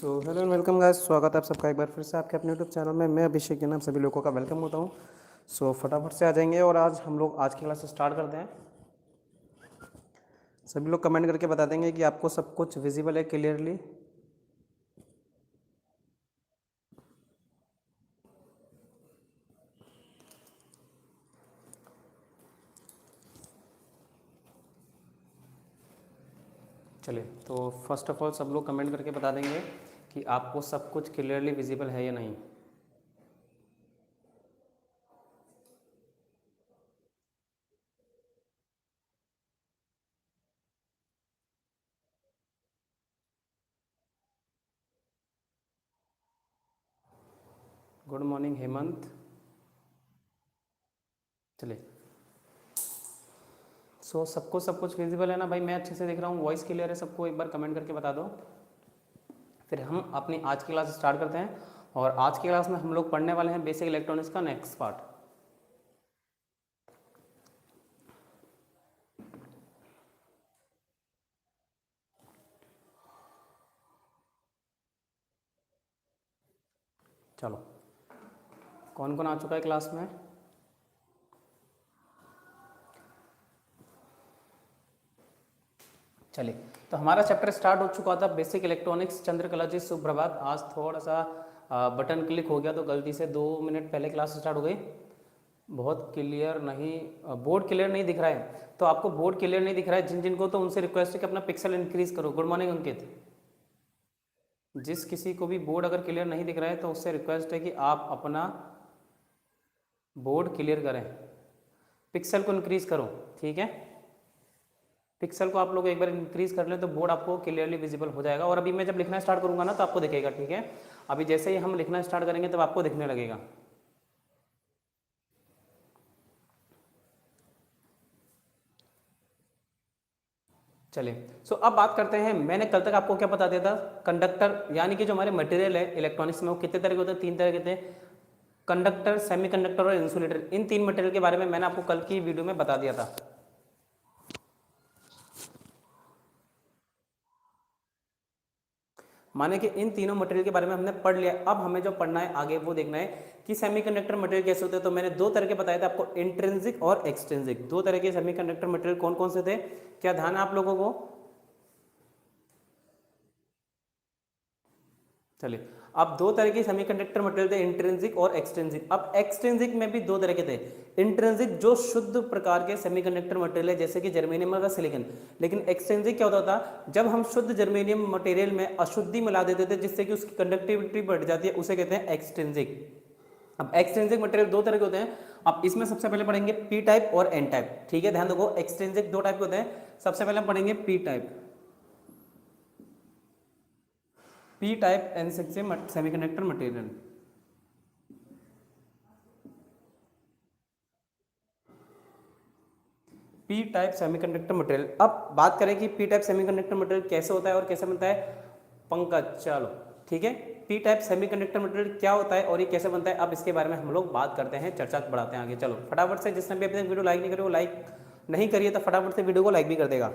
So hello and welcome guys, स्वागत है आप सबका एक बार फिर से आपके अपने यूट्यूब चैनल में। मैं अभिषेक के नाम सभी लोगों का वेलकम होता हूं। सो फटाफट से आ जाएंगे और आज हम लोग आज की क्लास स्टार्ट करते हैं। सभी लोग कमेंट करके बता देंगे कि आपको सब कुछ विजिबल है क्लियरली। चलिए, तो फर्स्ट ऑफ ऑल सब लोग कमेंट करके बता देंगे कि आपको सब कुछ क्लियरली विजिबल है या नहीं। Good morning Hemant. चलिए, सो सबको सब कुछ विजिबल है ना भाई? मैं अच्छे से देख रहा हूँ, वॉइस क्लियर है सबको? एक बार कमेंट करके बता दो। फिर हम अपनी आज की क्लास स्टार्ट करते हैं और आज की क्लास में हम लोग पढ़ने वाले हैं बेसिक इलेक्ट्रॉनिक्स का नेक्स्ट पार्ट। चलो, कौन कौन आ चुका है क्लास में? चलिए, तो हमारा चैप्टर स्टार्ट हो चुका था बेसिक इलेक्ट्रॉनिक्स। चंद्रकला जी सुप्रभात। आज थोड़ा सा बटन क्लिक हो गया तो गलती से 2 मिनट पहले क्लास स्टार्ट हो गई। बहुत क्लियर नहीं, बोर्ड क्लियर नहीं दिख रहा है। तो आपको बोर्ड क्लियर नहीं दिख रहा है जिन जिनको, तो उनसे रिक्वेस्ट है कि अपना पिक्सल इंक्रीज करो। गुड मॉर्निंग अंकित। जिस किसी को भी बोर्ड अगर क्लियर नहीं दिख रहा है तो उससे रिक्वेस्ट है कि आप अपना बोर्ड क्लियर करें, पिक्सल को इंक्रीज करो। ठीक है, पिक्सल को आप लोग एक बार इंक्रीज कर लें तो बोर्ड आपको क्लियरली विजिबल हो जाएगा। और अभी मैं जब लिखना स्टार्ट करूंगा ना तो आपको दिखेगा। ठीक है, अभी जैसे ही हम लिखना स्टार्ट करेंगे तब आपको दिखने लगेगा। चलिए, सो अब बात करते हैं। मैंने कल तक आपको क्या बता दिया था? कंडक्टर यानी कि जो हमारे मटेरियल है इलेक्ट्रॉनिक्स में वो कितने तरह के होते हैं? 3 तरह के थे, कंडक्टर, सेमीकंडक्टर और इंसुलेटर। इन 3 मटेरियल के बारे में मैंने आपको कल की वीडियो में बता दिया था। माने कि इन तीनों मटेरियल के बारे में हमने पढ़ लिया। अब हमें जो पढ़ना है आगे वो देखना है कि सेमीकंडक्टर मटेरियल कैसे होते हैं। तो मैंने 2 तरह के बताए थे आपको, इंट्रिंसिक और एक्सट्रिंसिक। 2 तरह के सेमीकंडक्टर मटेरियल कौन कौन से थे? क्या ध्यान है आप लोगों को? चलिए, अब 2 तरह के सेमीकंडक्टर मटेरियल थे, इंट्रिंसिक और एक्सट्रिंसिक। अब एक्सट्रिंसिक में भी 2 तरह के थे। इंट्रिंसिक जो शुद्ध प्रकार के सेमीकंडक्टर मटेरियल है जैसे कि जर्मेनियम और सिलिकॉन। लेकिन एक्सट्रिंसिक क्या होता था? जब हम शुद्ध जर्मेनियम मटेरियल में अशुद्धि मिला देते थे जिससे कि उसकी कंडक्टिविटी बढ़ जाती है, उसे कहते हैं एक्सट्रिंसिक। अब एक्सट्रिंसिक मटेरियल 2 तरह के होते हैं। अब इसमें सबसे पहले पढ़ेंगे पी टाइप और एन टाइप। ठीक है, ध्यान रखो, एक्सट्रिंसिक 2 टाइप के होते हैं। सबसे पहले हम पढ़ेंगे P type. P type N semiconductor material. P type semiconductor material. अब बात करें कि पी टाइप सेमीकंडक्टर मटेरियल कैसे होता है और कैसे बनता है। पंकज, चलो ठीक है, पी टाइप सेमीकंडक्टर मटेरियल क्या होता है और ये कैसे बनता है, अब इसके बारे में हम लोग बात करते हैं, चर्चा बढ़ाते हैं आगे। चलो फटाफट से, जिसने भी अभी तक वीडियो लाइक नहीं करी वो लाइक नहीं करिए तो फटाफट से वीडियो को लाइक भी कर देगा।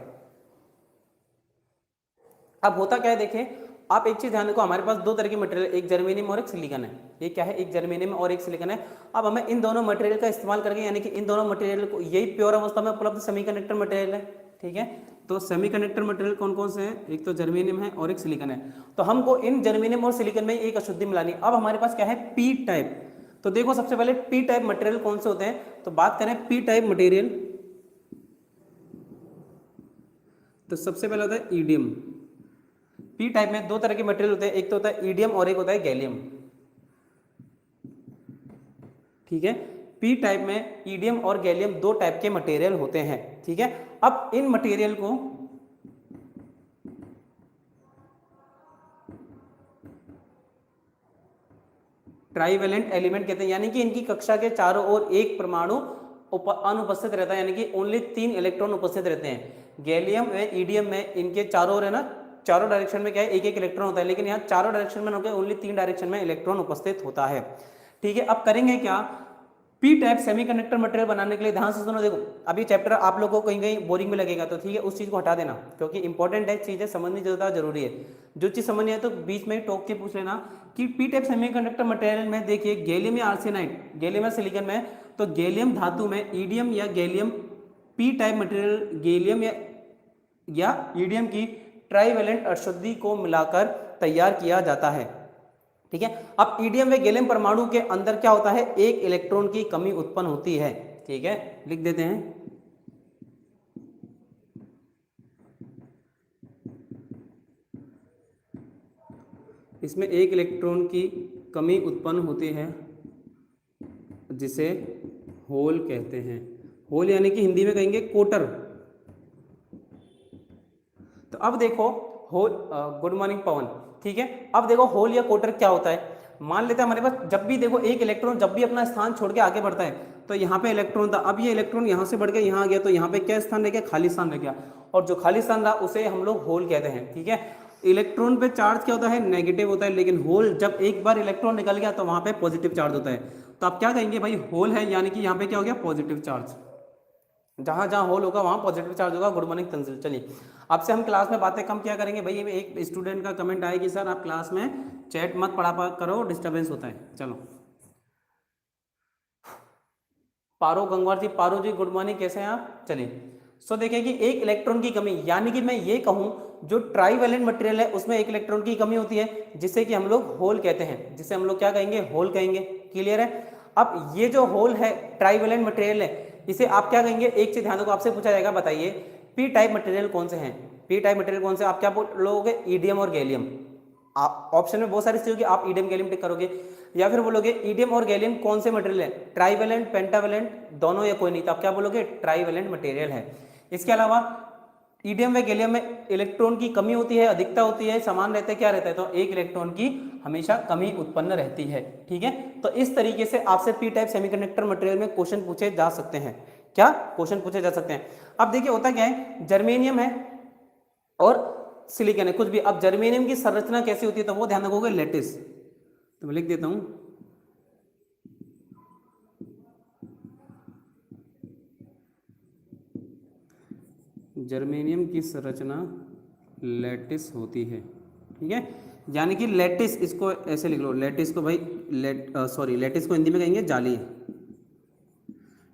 अब होता क्या है, देखें आप एक चीज ध्यान रखो, हमारे पास 2 तरह की मटेरियल, एक जर्मेनियम और एक सिलिकॉन है। ये क्या है? एक जर्मेनियम और एक सिलिकॉन है। अब हमें इन दोनों मटेरियल का इस्तेमाल करके, यानी कि इन दोनों मटेरियल को, यही प्योर अवस्था में उपलब्ध सेमीकंडक्टर मटेरियल है। ठीक है, तो सेमीकंडक्टर मटेरियल कौन कौन से हैं? एक तो जर्मेनियम है और एक सिलिकॉन है। तो हमको इन जर्मेनियम और सिलिकॉन में एक अशुद्धि मिलानी। अब हमारे पास क्या है? P type. तो देखो सबसे पहले पी टाइप मटेरियल कौन से होते हैं, तो बात करें पी टाइप मटेरियल तो सबसे पहले होता है ईडियम। पी टाइप में 2 तरह के मटेरियल होते हैं, एक तो होता है ईडियम और एक होता है गैलियम। ठीक है, पी टाइप में ईडियम और गैलियम 2 टाइप के मटेरियल होते हैं। ठीक है, अब इन मटेरियल को ट्राइवेलेंट एलिमेंट कहते हैं, यानी कि इनकी कक्षा के चारों ओर एक परमाणु अनुपस्थित रहता है, यानी कि ओनली 3 इलेक्ट्रॉन उपस्थित रहते हैं। गैलियम में, ईडियम में इनके चारों ओर है ना, चारों डायरेक्शन में क्या है? एक एक इलेक्ट्रॉन होता है, लेकिन यहाँ चारों डायरेक्शन में ओनली 3 डायरेक्शन में इलेक्ट्रॉन उपस्थित होता है। ठीक है, अब करेंगे क्या? पी टाइप सेमीकंडक्टर मटेरियल बनाने के लिए ध्यान से सुनो। देखो अभी चैप्टर आप लोगों को कहीं कहीं बोरिंग में लगेगा, तो ठीक है उस चीज को हटा देना, क्योंकि इंपॉर्टेंट है, चीजें समझनी ज्यादा जरूरी है। जो चीज समझनी है तो बीच में टोक के पूछ लेना कि पी टाइप सेमीकंडक्टर मटेरियल में देखिए गैलियम या आर्सेनाइड, गैलियम या सिलिकॉन में, तो गैलियम धातु में ईडियम या gallium P type material gallium या ईडियम की ट्राइवेलेंट अशुद्धि को मिलाकर तैयार किया जाता है। ठीक है, अब ईडियम व गैलियम परमाणु के अंदर क्या होता है, एक इलेक्ट्रॉन की कमी उत्पन्न होती है। ठीक है, लिख देते हैं, इसमें एक इलेक्ट्रॉन की कमी उत्पन्न होती है जिसे होल कहते हैं। होल यानी कि हिंदी में कहेंगे कोटर। तो अब देखो होल, गुड मॉर्निंग पवन। ठीक है, अब देखो होल या कोटर क्या होता है। मान लेते हैं हमारे पास जब भी देखो एक इलेक्ट्रॉन जब भी अपना स्थान छोड़ के आगे बढ़ता है, तो यहाँ पे इलेक्ट्रॉन था, अब ये इलेक्ट्रॉन यहाँ से बढ़ के यहाँ आ गया, तो यहाँ पे क्या स्थान रह गया, खाली स्थान रह गया, और जो खाली स्थान रहा उसे हम लोग होल कहते हैं। ठीक है, इलेक्ट्रॉन पे चार्ज क्या होता है, नेगेटिव होता है, लेकिन होल जब एक बार इलेक्ट्रॉन निकल गया तो वहां पे पॉजिटिव चार्ज होता है। तो आप क्या कहेंगे भाई, होल है, यानी कि यहाँ पे क्या हो गया, पॉजिटिव चार्ज। जहां जहां होल होगा वहां पॉजिटिव चार्ज होगा। Good morning Tanzil. चलिए आपसे हम क्लास में बातें कम क्या करेंगे भाई। एक स्टूडेंट का कमेंट आया कि सर आप क्लास में चैट मत पढ़ा करो, डिस्टर्बेंस होता है। चलो पारो गंगवार जी, पारो जी गुड मॉर्निंग, कैसे हैं आप। चलिए सो देखिए कि एक इलेक्ट्रॉन की कमी, यानी कि मैं ये कहूं जो ट्राइवेलेंट मटेरियल है उसमें एक इलेक्ट्रॉन की कमी होती है, जिसे कि हम लोग होल कहते हैं, जिसे हम लोग क्या कहेंगे, होल कहेंगे। क्लियर है। अब ये जो होल है ट्राइवेलेंट मटेरियल है, इसे आप क्या कहेंगे, एक चीज ध्यान दो, आपसे पूछा जाएगा बताइए पी टाइप मटेरियल कौन से हैं। पी टाइप मटेरियल कौन से, आप क्या बोलोगे, ईडियम और गैलियम। आप ऑप्शन में बहुत सारी चीज होगी, आप ईडियम गैलियम टिक करोगे, या फिर बोलोगे ईडियम और गैलियम कौन से मटेरियल है, ट्राइवेलेंट पेंटावेलेंट दोनों या कोई नहीं, तो आप क्या बोलोगे, ट्राइवेलेंट मटेरियल है। इसके अलावा ईडियम व गैलियम में इलेक्ट्रॉन की कमी होती है, अधिकता होती है, समान रहता है, क्या रहता है, तो एक इलेक्ट्रॉन की हमेशा कमी उत्पन्न रहती है। ठीक है, तो इस तरीके से आपसे पी टाइप सेमीकंडक्टर मटेरियल में क्वेश्चन पूछे जा सकते हैं। क्या क्वेश्चन पूछे जा सकते हैं। अब देखिए होता क्या है, जर्मेनियम है और सिलिकॉन है, कुछ भी। अब जर्मेनियम की संरचना कैसी होती है, तो वो ध्यान रखोगे, लैटिस। तो मैं लिख देता हूं, जर्मेनियम की संरचना लैटिस होती है। ठीक है, यानी कि लैटिस, इसको ऐसे लिख लो, लैटिस को भाई लैटिस को हिंदी में कहेंगे जाली।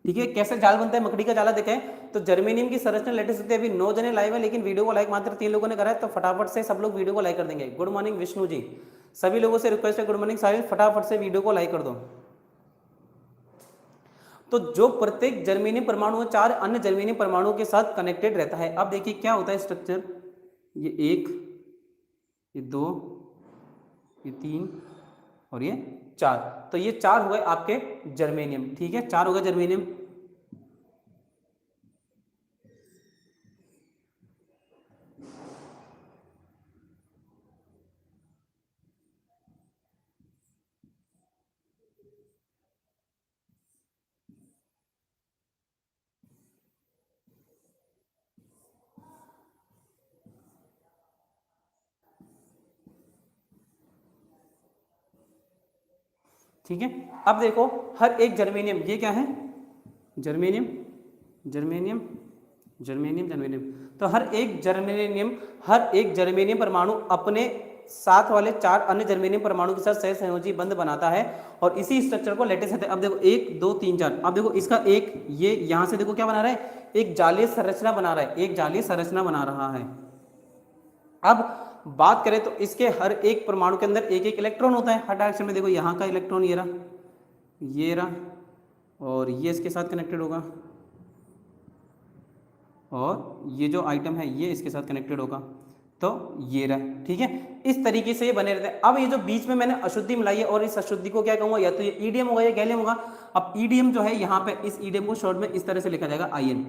ठीक है, कैसे जाल बनता है, मकड़ी का जाला देखा है, तो जर्मेनियम की संरचना लैटिस होती है। अभी 9 जने लाइव है, लेकिन वीडियो को लाइक मात्र 3 लोगों ने करा है, तो फटाफट से सब लोग वीडियो को लाइक कर देंगे। गुड मॉर्निंग विष्णु जी, सभी लोगों से रिक्वेस्ट है, गुड मॉर्निंग साहिल, फटाफट से वीडियो को लाइक कर दो। तो जो प्रत्येक जर्मेनियम परमाणु 4 अन्य जर्मेनियम परमाणुओं के साथ कनेक्टेड रहता है। अब देखिए क्या होता है स्ट्रक्चर, ये 1, ये 2, ये 3 और ये 4, तो ये 4 हो गए आपके जर्मेनियम। ठीक है, 4 हो गए जर्मेनियम। ठीक है, अब देखो हर एक जर्मेनियम, ये क्या है, जर्मेनियम जर्मेनियम जर्मेनियम जर्मेनियम, तो हर एक जर्मेनियम परमाणु अपने साथ वाले 4 अन्य जर्मेनियम परमाणु के साथ सहसंयोजी बंध बनाता है, और इसी स्ट्रक्चर को लैटिस कहते हैं। अब देखो 1 2 3 4, अब देखो इसका एक, ये यहां से देखो क्या बना रहा है, एक जालीय संरचना बना रहा है, एक जालीय संरचना बना रहा है। अब बात करें तो इसके हर एक परमाणु के अंदर एक एक इलेक्ट्रॉन होता है हर डायरेक्शन में। देखो यहाँ का इलेक्ट्रॉन ये रहा, और ये इसके साथ कनेक्टेड होगा, और ये जो आइटम है ये इसके साथ कनेक्टेड होगा, तो ये रहा। ठीक है, इस तरीके से ये बने रहते हैं। अब ये जो बीच में मैंने अशुद्धि मिलाई है, और इस अशुद्धि को क्या कहूंगा, या तो ये ईडियम होगा या गैलियम होगा। अब ईडियम जो है यहाँ पे, इस ईडियम को शॉर्ट में इस तरह से लिखा जाएगा आयन।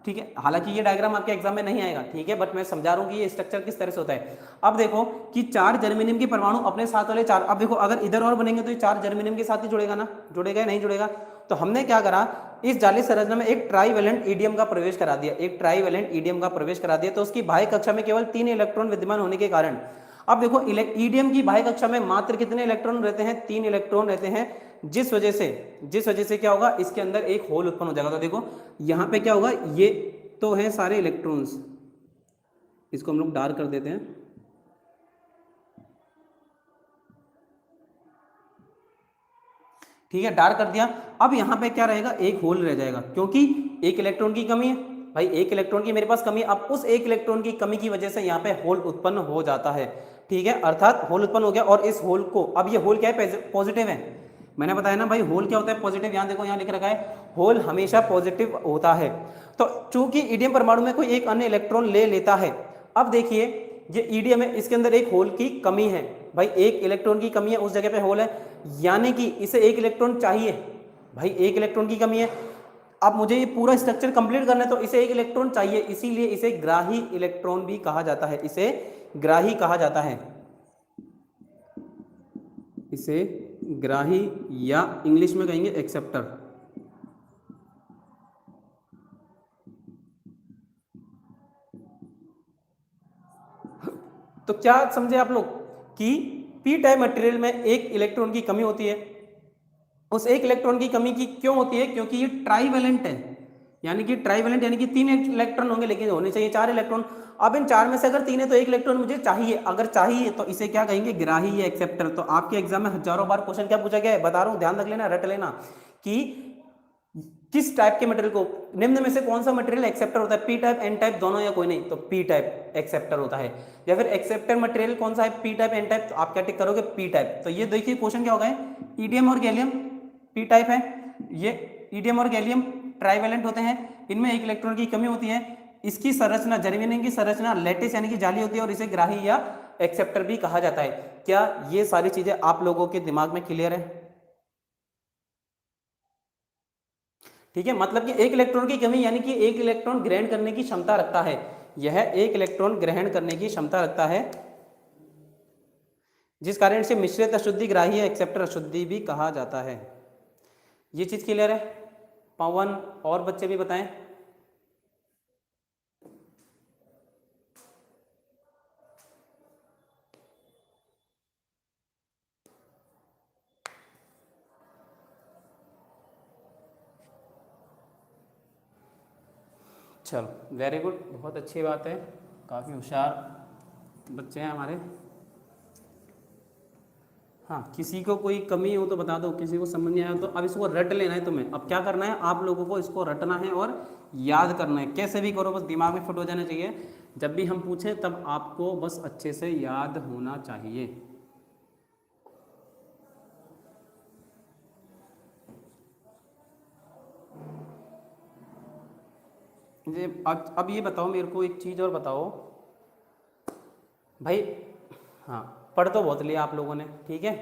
ठीक है, हालांकि ये डायग्राम आपके एग्जाम में नहीं आएगा, ठीक है, बट मैं समझा रहा हूं कि ये स्ट्रक्चर किस तरह से होता है। अब देखो कि 4 जर्मेनियम के परमाणु अपने साथ वाले 4, अब देखो अगर इधर और बनेंगे तो ये 4 जर्मेनियम के साथ ही जुड़ेगा ना, जुड़ेगा या नहीं जुड़ेगा। तो हमने क्या करा, इस जाली संरचना में एक ट्राइवेलेंट ईडियम का प्रवेश करा दिया, एक ट्राइवेलेंट ईडियम का प्रवेश करा दिया, तो उसकी बाह्य कक्षा में केवल 3 इलेक्ट्रॉन विद्यमान होने के कारण, अब देखो ईडियम की बाह्य कक्षा में मात्र कितने इलेक्ट्रॉन रहते हैं, 3 इलेक्ट्रॉन रहते हैं, जिस वजह से क्या होगा, इसके अंदर एक होल उत्पन्न हो जाएगा। तो देखो यहाँ पे क्या होगा, ये तो है सारे इलेक्ट्रॉन्स, इसको हम लोग डार्क कर देते हैं। ठीक है, डार्क कर दिया। अब यहाँ पे क्या रहेगा, एक होल रह जाएगा, क्योंकि एक इलेक्ट्रॉन की कमी है भाई, एक इलेक्ट्रॉन की मेरे पास कमी है। अब उस एक इलेक्ट्रॉन की कमी की वजह से यहाँ पे होल उत्पन्न हो जाता है। ठीक है, अर्थात होल उत्पन्न हो गया, और इस होल को, अब ये होल क्या है, पॉजिटिव है। मैंने बताया ना भाई, होल क्या होता है, पॉजिटिव। यहाँ देखो, यहाँ लिख रखा है होल हमेशा पॉजिटिव होता है। तो चूंकि ईडीएम परमाणु में कोई एक अन्य इलेक्ट्रॉन ले लेता है, अब देखिए ये ईडीएम है, इसके अंदर एक होल की कमी है भाई, एक इलेक्ट्रॉन की कमी है, उस जगह पे होल है, यानी कि इसे एक इलेक्ट्रॉन चाहिए भाई, एक इलेक्ट्रॉन की कमी है। अब मुझे ये पूरा स्ट्रक्चर कंप्लीट करना है, तो इसे एक इलेक्ट्रॉन चाहिए, इसीलिए इसे ग्राही इलेक्ट्रॉन भी कहा जाता है, इसे ग्राही कहा जाता है, इसे ग्राही, या इंग्लिश में कहेंगे एक्सेप्टर। तो क्या समझे आप लोग कि पी टाइप मटेरियल में एक इलेक्ट्रॉन की कमी होती है। उस एक इलेक्ट्रॉन की कमी की क्यों होती है, क्योंकि ये ट्राइवेलेंट है, यानी कि ट्राइवेलेंट यानी कि 3 इलेक्ट्रॉन होंगे, लेकिन होने चाहिए 4 इलेक्ट्रॉन। अब इन 4 में से अगर 3 है तो एक इलेक्ट्रॉन मुझे चाहिए, अगर चाहिए तो इसे क्या कहेंगे, ग्राही या एक्सेप्टर। तो आपके एग्जाम में हजारों बार क्वेश्चन क्या पूछा गया है, बता रहा हूं, ध्यान रख लेना, रट लेना, कि किस टाइप के मटेरियल को, निम्न में से कौन सा मटेरियल एक्सेप्टर होता है, पी टाइप, एन टाइप, दोनों या कोई नहीं, तो पी टाइप एक्सेप्टर होता है। या फिर एक्सेप्टर मटेरियल कौन सा है, पी टाइप, एन टाइप, तो आप क्या टिक करोगे, पी टाइप। तो ये देखिए क्वेश्चन क्या होगा, ईडीएम और गैलियम पी टाइप है, ये ईडीएम और गैलियम ट्राइवेलेंट होते हैं, इनमें एक इलेक्ट्रॉन की कमी होती है, इसकी संरचना, जर्मेनियम की संरचना लैटिस यानी कि जाली होती है, और इसे ग्राही या एक्सेप्टर भी कहा जाता है। क्या ये सारी चीजें आप लोगों के दिमाग में क्लियर है? ठीक है, मतलब कि एक इलेक्ट्रॉन की कमी यानी कि एक इलेक्ट्रॉन ग्रहण करने की क्षमता रखता है, यह एक इलेक्ट्रॉन ग्रहण करने की क्षमता रखता है, जिस कारण से मिश्रित अशुद्धि ग्राही या एक्सेप्टर अशुद्धि भी कहा जाता है। ये चीज क्लियर है? पवन और बच्चे भी बताएं। चलो वेरी गुड, बहुत अच्छी बात है, काफ़ी होशियार बच्चे हैं हमारे। हाँ, किसी को कोई कमी हो तो बता दो, किसी को समझ नहीं आया तो अब इसको रट लेना है तुम्हें। अब क्या करना है, आप लोगों को इसको रटना है और याद करना है, कैसे भी करो, बस दिमाग में फिट हो जाना चाहिए। जब भी हम पूछें तब आपको बस अच्छे से याद होना चाहिए। ये अब ये बताओ मेरे को एक चीज़ और बताओ भाई। हाँ, पढ़ तो बहुत लिया आप लोगों ने, ठीक है,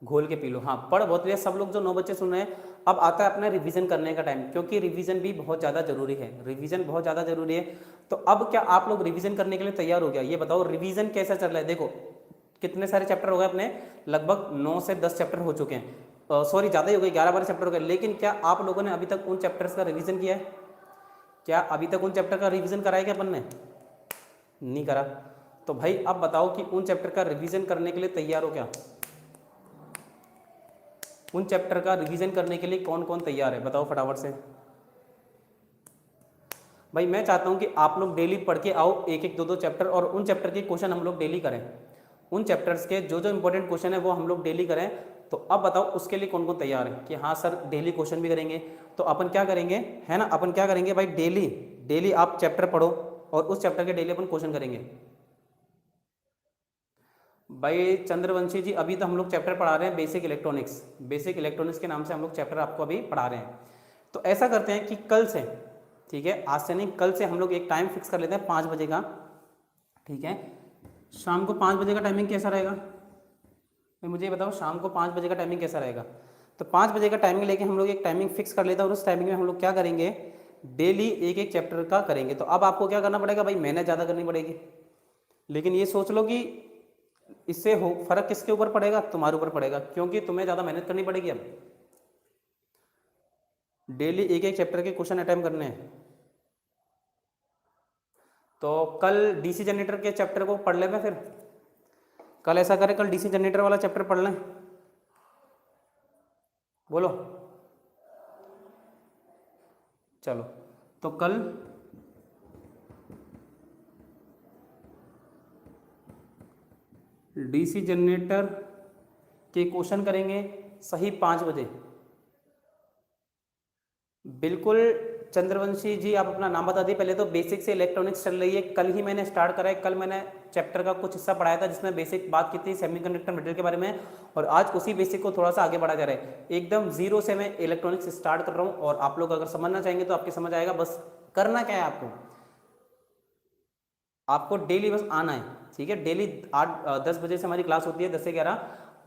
घोल के पी लो। हाँ, पढ़ बहुत लिया सब लोग, जो 9 बच्चे सुन रहे हैं। अब आता है अपना रिवीजन करने का टाइम, क्योंकि रिवीजन भी बहुत ज़्यादा जरूरी है, रिवीजन बहुत ज़्यादा जरूरी है। तो अब क्या आप लोग रिवीजन करने के लिए तैयार हो गया? ये बताओ रिवीजन कैसा चल रहा है। देखो कितने सारे चैप्टर हो गए अपने, लगभग 9 से 10 चैप्टर हो चुके हैं, सॉरी ज़्यादा ही हो गए, 11-12 चैप्टर हो गए। लेकिन क्या आप लोगों ने अभी तक उन चैप्टर्स का रिवीजन किया है? क्या अभी तक उन चैप्टर का रिवीजन कराया क्या अपन ने? नहीं करा। तो भाई अब बताओ कि उन चैप्टर का रिवीजन करने के लिए तैयार हो क्या? उन चैप्टर का रिवीजन करने के लिए कौन कौन तैयार है, बताओ फटाफट से। भाई मैं चाहता हूं कि आप लोग डेली पढ़ के आओ, एक एक 2-2 चैप्टर, और उन चैप्टर के क्वेश्चन हम लोग डेली करें, उन चैप्टर्स के जो जो इंपॉर्टेंट क्वेश्चन है वो हम लोग डेली करें। तो अब बताओ उसके लिए कौन कौन तैयार है कि हाँ सर डेली क्वेश्चन भी करेंगे। तो अपन क्या करेंगे, है ना, अपन क्या करेंगे भाई, डेली डेली आप चैप्टर पढ़ो और उस चैप्टर के डेली अपन क्वेश्चन करेंगे। भाई चंद्रवंशी जी, अभी तो हम लोग चैप्टर पढ़ा रहे हैं बेसिक इलेक्ट्रॉनिक्स, बेसिक इलेक्ट्रॉनिक्स के नाम से हम लोग चैप्टर आपको अभी पढ़ा रहे हैं। तो ऐसा करते हैं कि कल से, ठीक है, आज से नहीं, कल से हम लोग एक टाइम फिक्स कर लेते हैं 5 बजे का, ठीक है, शाम को 5 बजे का टाइमिंग कैसा रहेगा? भाई मुझे ये बताओ शाम को 5 बजे का टाइमिंग कैसा रहेगा? तो 5 बजे का टाइमिंग लेके हम लोग एक टाइमिंग फिक्स कर लेते हैं, और उस टाइमिंग में हम लोग क्या करेंगे, डेली एक एक चैप्टर का करेंगे। तो अब आपको क्या करना पड़ेगा भाई, मेहनत ज़्यादा करनी पड़ेगी, लेकिन ये सोच लो कि इससे हो फर्क किसके ऊपर पड़ेगा, तुम्हारे ऊपर पड़ेगा, क्योंकि तुम्हें ज़्यादा मेहनत करनी पड़ेगी। अब डेली एक एक चैप्टर के क्वेश्चन अटेम्प्ट करने हैं। तो कल डीसी जनरेटर के चैप्टर को पढ़ लें, फिर कल ऐसा करें, कल डीसी जनरेटर वाला चैप्टर पढ़ लें। बोलो। चलो, तो कल डीसी जनरेटर के क्वेश्चन करेंगे सही 5 बजे। बिल्कुल चंद्रवंशी जी, आप अपना नाम बता दिए। पहले तो बेसिक से इलेक्ट्रॉनिक्स चल रही है, कल ही मैंने स्टार्ट करा है। कल मैंने चैप्टर का कुछ हिस्सा पढ़ाया था जिसमें बेसिक बात की थी सेमीकंडक्टर मटेरियल के बारे में, और आज उसी बेसिक को थोड़ा सा आगे बढ़ा जा रहा है। एकदम जीरो से मैं इलेक्ट्रॉनिक्स स्टार्ट कर रहा हूँ, और आप लोग अगर समझना चाहेंगे तो आपके समझ आएगा। बस करना क्या है आपको, आपको डेली बस आना है, ठीक है। डेली 8-10 बजे से हमारी क्लास होती है, 10 से 11।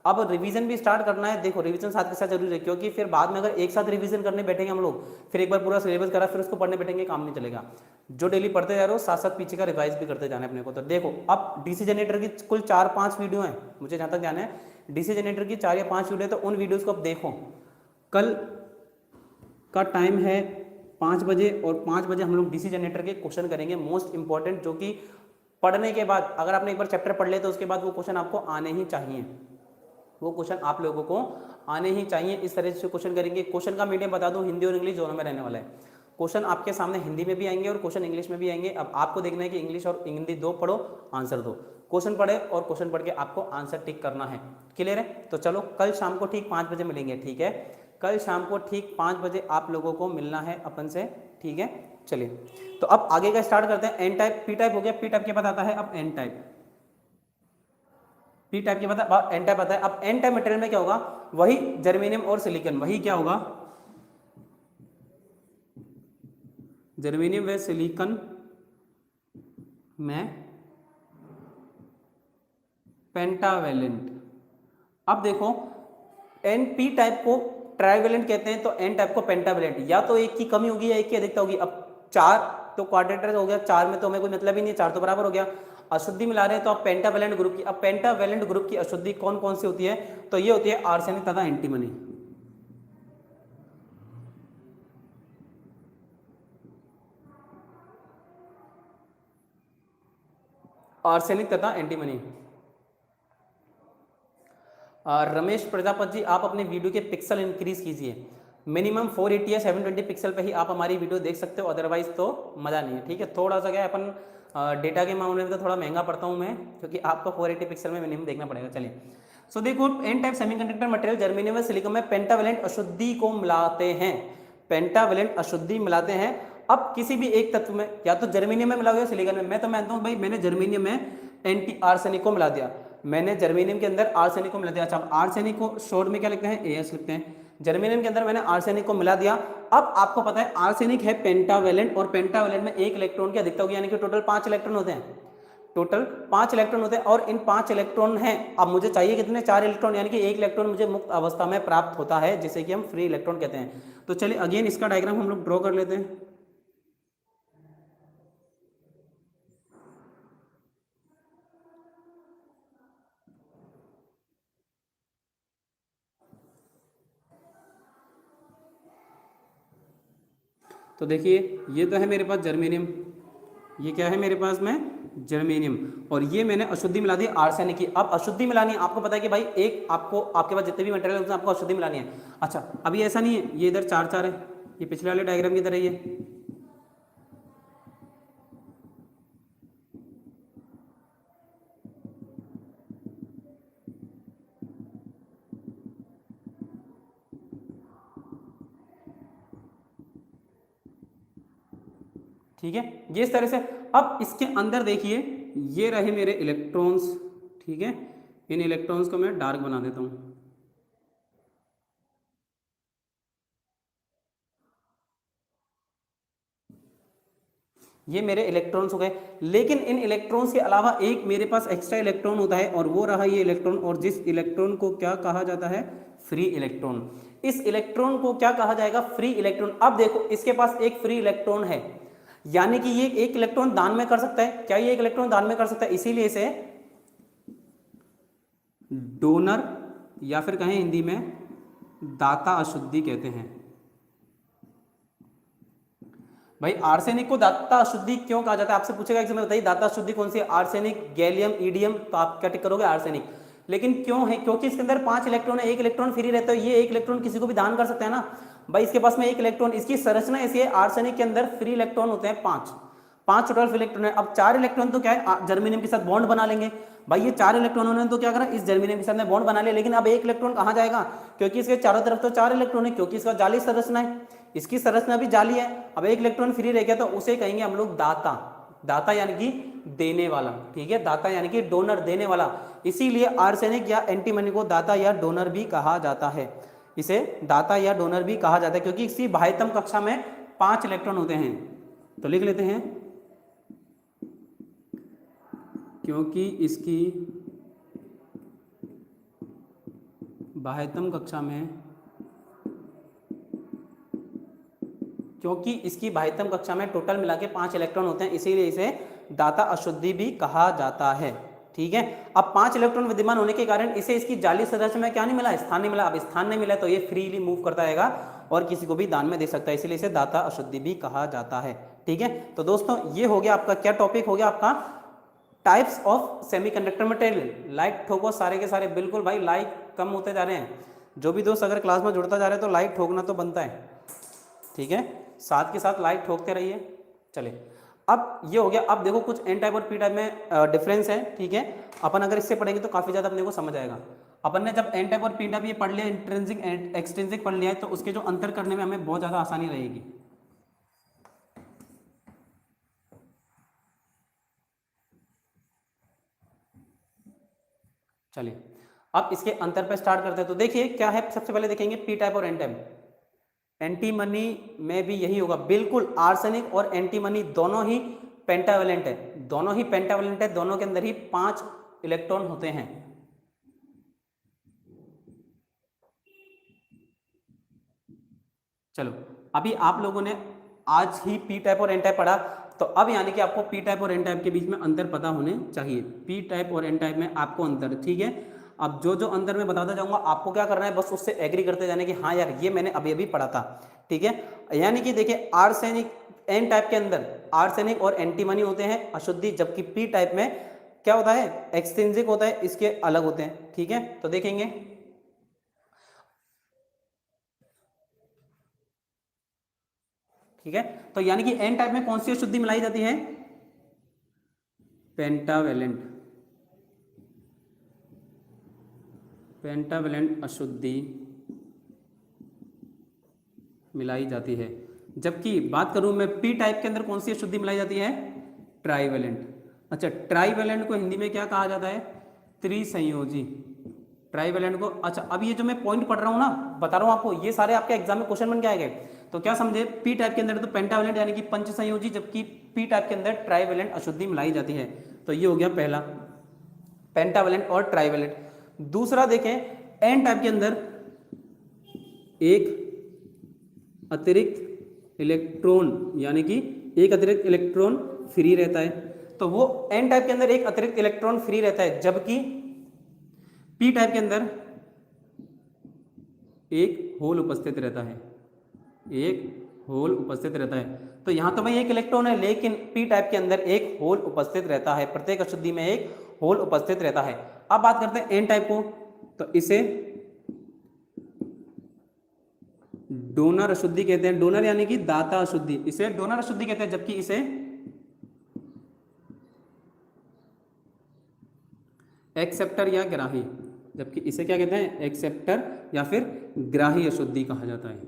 अब रिवीजन भी स्टार्ट करना है। देखो, रिवीजन साथ के साथ जरूरी है, क्योंकि फिर बाद में अगर एक साथ रिवीजन करने बैठेंगे हम लोग, फिर एक बार पूरा सिलेबस करा फिर उसको पढ़ने बैठेंगे, काम नहीं चलेगा। जो डेली पढ़ते जा रहे हो साथ साथ पीछे का रिवाइज भी करते जाना है अपने को। तो देखो, अब डीसी जनरेटर की कुल 4-5 वीडियो हैं, मुझे जहाँ तक ध्यान है डीसी जनरेटर की 4 या 5 वीडियो है। तो उन वीडियोज़ को अब देखो। कल का टाइम है 5 बजे, और 5 बजे हम लोग डीसी जनरेटर के क्वेश्चन करेंगे मोस्ट इंपॉर्टेंट, जो कि पढ़ने के बाद, अगर आपने एक बार चैप्टर पढ़ लिया तो उसके बाद वो क्वेश्चन आपको आने ही चाहिए। वो क्वेश्चन आप लोगों को आने ही चाहिए। इस तरह से क्वेश्चन करेंगे। क्वेश्चन का मीडियम बता दूं, हिंदी और इंग्लिश दोनों में रहने वाला है। क्वेश्चन आपके सामने हिंदी में भी आएंगे और क्वेश्चन इंग्लिश में भी आएंगे। अब आपको देखना है कि इंग्लिश और हिंदी दो पढ़ो, आंसर दो। क्वेश्चन पढ़े और क्वेश्चन पढ़ के आपको आंसर टिक करना है। क्लियर है? तो चलो, कल शाम को ठीक 5 बजे मिलेंगे, ठीक है। कल शाम को ठीक 5 बजे आप लोगों को मिलना है अपन से, ठीक है। चलिए, तो अब आगे का स्टार्ट करते हैं। एन टाइप, पी टाइप हो गया, पी टाइप के बाद आता है अब एन टाइप। पी टाइप के बाद अब एन टाइप आता है। अब एन टाइप मटेरियल में क्या होगा, वही जर्मेनियम और सिलिकॉन, वही क्या होगा, जर्मेनियम व सिलिकॉन में पेंटावेलेंट। अब देखो, एन पी टाइप को ट्राइवेलेंट कहते हैं, तो एन टाइप को पेंटावेलेंट। या तो एक की कमी होगी या एक की अधिकता होगी। अब 4 तो क्वाड्रेटर हो गया, 4 में तो हमें कोई मतलब ही नहीं है, 4 तो बराबर हो गया। अशुद्धि मिला रहे हैं तो आप पेंटावेलेंट ग्रुप की, अब पेंटावेलेंट ग्रुप की अशुद्धि कौन कौन सी होती है, तो ये होती है आर्सेनिक तथा एंटीमनी। आर्सेनिक तथा एंटीमनी। रमेश प्रजापति जी, आप अपने वीडियो के पिक्सल इंक्रीज कीजिए। मिनिमम 480 या 720 पिक्सल पे ही आप हमारी वीडियो देख सकते हो, अदरवाइज तो मज़ा नहीं है, ठीक है। थोड़ा सा क्या है, अपन डेटा के मामले में तो थोड़ा महंगा पड़ता हूँ मैं, क्योंकि आपको 480 पिक्सल में मिनिमम देखना पड़ेगा। चलिए, सो देखो, N type semiconductor material germanium व सिलिकॉन में पेंटावेलेंट अशुद्धि को मिलाते हैं, पेंटावेलेंट अशुद्धि मिलाते हैं। अब किसी भी एक तत्व में, या तो जर्मेनियम में मिला हुआ सिलिकॉन में, मैं तो मानता हूँ भाई मैंने जर्मेनियम में एंटी आर्सेनिक को मिला दिया, मैंने जर्मेनियम के अंदर आर्सेनिक को मिला दिया। अच्छा, आर्सेनिक को शॉर्ट में क्या लिखते हैं, एएस लिखते हैं। जर्मेनियम के अंदर मैंने आर्सेनिक को मिला दिया। अब आपको पता है आर्सेनिक है पेंटावेलेंट, और पेंटावेलेंट में एक इलेक्ट्रॉन की अधिकता होगी, यानी कि टोटल 5 इलेक्ट्रॉन होते हैं, टोटल 5 इलेक्ट्रॉन होते हैं। और इन 5 इलेक्ट्रॉन हैं, अब मुझे चाहिए कितने, 4 इलेक्ट्रॉन, यानी कि 1 इलेक्ट्रॉन मुझे मुक्त अवस्था में प्राप्त होता है, जिसे कि हम फ्री इलेक्ट्रॉन कहते हैं। तो चलिए अगेन इसका डायग्राम हम लोग ड्रॉ कर लेते हैं। तो देखिए, ये तो है मेरे पास जर्मेनियम, ये क्या है मेरे पास में जर्मेनियम, और ये मैंने अशुद्धि मिला दी आर्सेनिक की। अब अशुद्धि मिलानी है, आपको पता है कि भाई एक आपको, आपके पास जितने भी मटेरियल है उसमें आपको अशुद्धि मिलानी है। अच्छा, अभी ऐसा नहीं है, ये इधर 4-4 है, ये पिछले वाले डायग्राम की तरह ही है। ठीक है, ये इस तरह से। अब इसके अंदर देखिए, ये रहे मेरे इलेक्ट्रॉन्स, ठीक है। इन इलेक्ट्रॉन्स को मैं डार्क बना देता हूं। ये मेरे इलेक्ट्रॉन्स हो गए, लेकिन इन इलेक्ट्रॉन्स के अलावा एक मेरे पास एक्स्ट्रा इलेक्ट्रॉन होता है, और वो रहा ये इलेक्ट्रॉन। और जिस इलेक्ट्रॉन को क्या कहा जाता है, फ्री इलेक्ट्रॉन। इस इलेक्ट्रॉन को क्या कहा जाएगा, फ्री इलेक्ट्रॉन। अब देखो, इसके पास एक फ्री इलेक्ट्रॉन है, यानी कि ये एक इलेक्ट्रॉन दान में कर सकता है। क्या ये एक इलेक्ट्रॉन दान में कर सकता है? इसीलिए इसे डोनर, या फिर कहें हिंदी में दाता अशुद्धि कहते हैं। भाई आर्सेनिक को दाता अशुद्धि क्यों कहा जाता है, आपसे पूछेगा एग्जाम में, बताइए दाता अशुद्धि कौन सी है। आर्सेनिक, गैलियम, ईडियम, तो आप क्या टिक करोगे, आर्सेनिक। लेकिन क्यों है? क्योंकि इसके अंदर 5 इलेक्ट्रॉन है, 1 इलेक्ट्रॉन फ्री रहता है, ये 1 इलेक्ट्रॉन किसी को भी दान कर सकते हैं ना भाई, इसके पास में 1 इलेक्ट्रॉन, इसकी संरचना ऐसी है, आर्सेनिक के अंदर फ्री इलेक्ट्रॉन होते हैं 5 टोटल फ्री इलेक्ट्रॉन है। अब 4 इलेक्ट्रॉन तो क्या है, जर्मेनियम के साथ बॉन्ड बना लेंगे भाई, ये 4 इलेक्ट्रॉनों ने तो क्या करा, इस जर्मेनियम के साथ में बॉन्ड बना लिया, लेकिन अब 1 इलेक्ट्रॉन कहां जाएगा, क्योंकि इसके चारों तरफ तो 4 इलेक्ट्रॉन है, क्योंकि इसका जाली संरचना है, इसकी संरचना भी जाली है। अब 1 इलेक्ट्रॉन फ्री रह गया तो उसे कहेंगे हम लोग दाता, दाता यानी कि देने वाला, ठीक है, दाता यानी कि डोनर, देने वाला। इसीलिए आर्सेनिक या एंटीमनी को दाता या डोनर भी कहा जाता है, इसे दाता या डोनर भी कहा जाता है, क्योंकि इसी बाह्यतम कक्षा में 5 इलेक्ट्रॉन होते हैं। तो लिख लेते हैं, क्योंकि इसकी बाह्यतम कक्षा में, क्योंकि इसकी बाह्यतम कक्षा में टोटल मिला के 5 इलेक्ट्रॉन होते हैं, इसीलिए इसे दाता अशुद्धि भी कहा जाता है, ठीक है। अब 5 इलेक्ट्रॉन विद्यमान होने के कारण इसे इसकी जाली संरचना में क्या नहीं मिला, स्थान नहीं मिला। अब स्थान नहीं मिला तो ये फ्रीली मूव करता रहेगा और किसी को भी दान में दे सकता है, इसलिए इसे दाता अशुद्धि भी कहा जाता है, ठीक है। तो दोस्तों ये हो गया आपका, क्या टॉपिक हो गया आपका, types of semiconductor material. Like ठोको सारे के सारे, बिल्कुल भाई लाइक कम होते जा रहे हैं, जो भी दोस्त अगर क्लास में जुड़ता जा रहे हैं तो लाइक ठोकना तो बनता है, ठीक है, साथ के साथ लाइक ठोकते रहिए। चले, अब ये हो गया। अब देखो कुछ एन टाइप और पी टाइप में डिफरेंस है, ठीक है, अपन अगर इससे पढ़ेंगे तो काफी ज्यादा अपने को समझ आएगा। अपन ने जब एन टाइप और पी टाइप ये पढ़ लिया, इंट्रिंसिक एक्सट्रिंसिक पढ़ लिया है, तो उसके जो अंतर करने में हमें बहुत ज्यादा आसानी रहेगी। चलिए अब इसके अंतर पे स्टार्ट करते हैं। तो देखिए क्या है, सबसे पहले देखेंगे पी टाइप और एन टाइप। एंटीमनी में भी यही होगा, बिल्कुल आर्सेनिक और एंटीमनी दोनों ही पेंटावेलेंट है, दोनों ही पेंटावेलेंट है, दोनों के अंदर ही 5 इलेक्ट्रॉन होते हैं। चलो अभी आप लोगों ने आज ही पी टाइप और एन टाइप पढ़ा, तो अब यानी कि आपको पी टाइप और एन टाइप के बीच में अंतर पता होने चाहिए। पी टाइप और एन टाइप में आपको अंतर, ठीक है। अब जो जो अंतर मैं बताता जाऊंगा आपको क्या करना है, बस उससे एग्री करते जाने कि हाँ यार ये मैंने अभी अभी पढ़ा था, ठीक है। यानी कि देखिए आर्सेनिक एन टाइप के अंदर आर्सेनिक और एंटीमनी होते हैं अशुद्धि, जबकि पी टाइप में क्या होता है, एक्सट्रिंसिक होता है, इसके अलग होते हैं, ठीक है। तो देखेंगे, ठीक है। तो यानी कि एन टाइप में कौन सी अशुद्धि मिलाई जाती है, पेंटावेलेंट, पेंटावेलेंट अशुद्धि मिलाई जाती है। जबकि बात करूं मैं पी टाइप के अंदर कौन सी अशुद्धि मिलाई जाती है, ट्राइवेलेंट। अच्छा, ट्राइवेलेंट को हिंदी में क्या कहा जाता है, त्रिसंयोजी, ट्राइवेलेंट को। अच्छा अब ये जो मैं पॉइंट पढ़ रहा हूं ना, बता रहा हूं आपको, ये सारे आपके एग्जाम में क्वेश्चन बन के आएंगे। तो क्या समझे, पी टाइप के अंदर तो पेंटावेलेंट यानी कि पंच संयोजी, जबकि पी टाइप के अंदर ट्राइवेलेंट अशुद्धि मिलाई जाती है। तो ये हो गया पहला, पेंटावेलेंट और ट्राइवेलेंट। दूसरा देखें, एन टाइप के अंदर एक अतिरिक्त इलेक्ट्रॉन, यानी कि एक अतिरिक्त इलेक्ट्रॉन फ्री रहता है, तो वो एन टाइप के अंदर एक अतिरिक्त इलेक्ट्रॉन फ्री रहता है, जबकि पी टाइप के अंदर एक होल उपस्थित रहता है, एक होल उपस्थित रहता है। तो यहां तो भाई एक इलेक्ट्रॉन है, लेकिन पी टाइप के अंदर एक होल उपस्थित रहता है, प्रत्येक अशुद्धि में एक होल उपस्थित रहता है। अब बात करते हैं एन टाइप को, तो इसे डोनर अशुद्धि कहते हैं, डोनर यानी कि दाता अशुद्धि, इसे डोनर अशुद्धि कहते हैं, जबकि इसे एक्सेप्टर या ग्राही, जबकि इसे क्या कहते हैं, एक्सेप्टर या फिर ग्राही अशुद्धि कहा जाता है,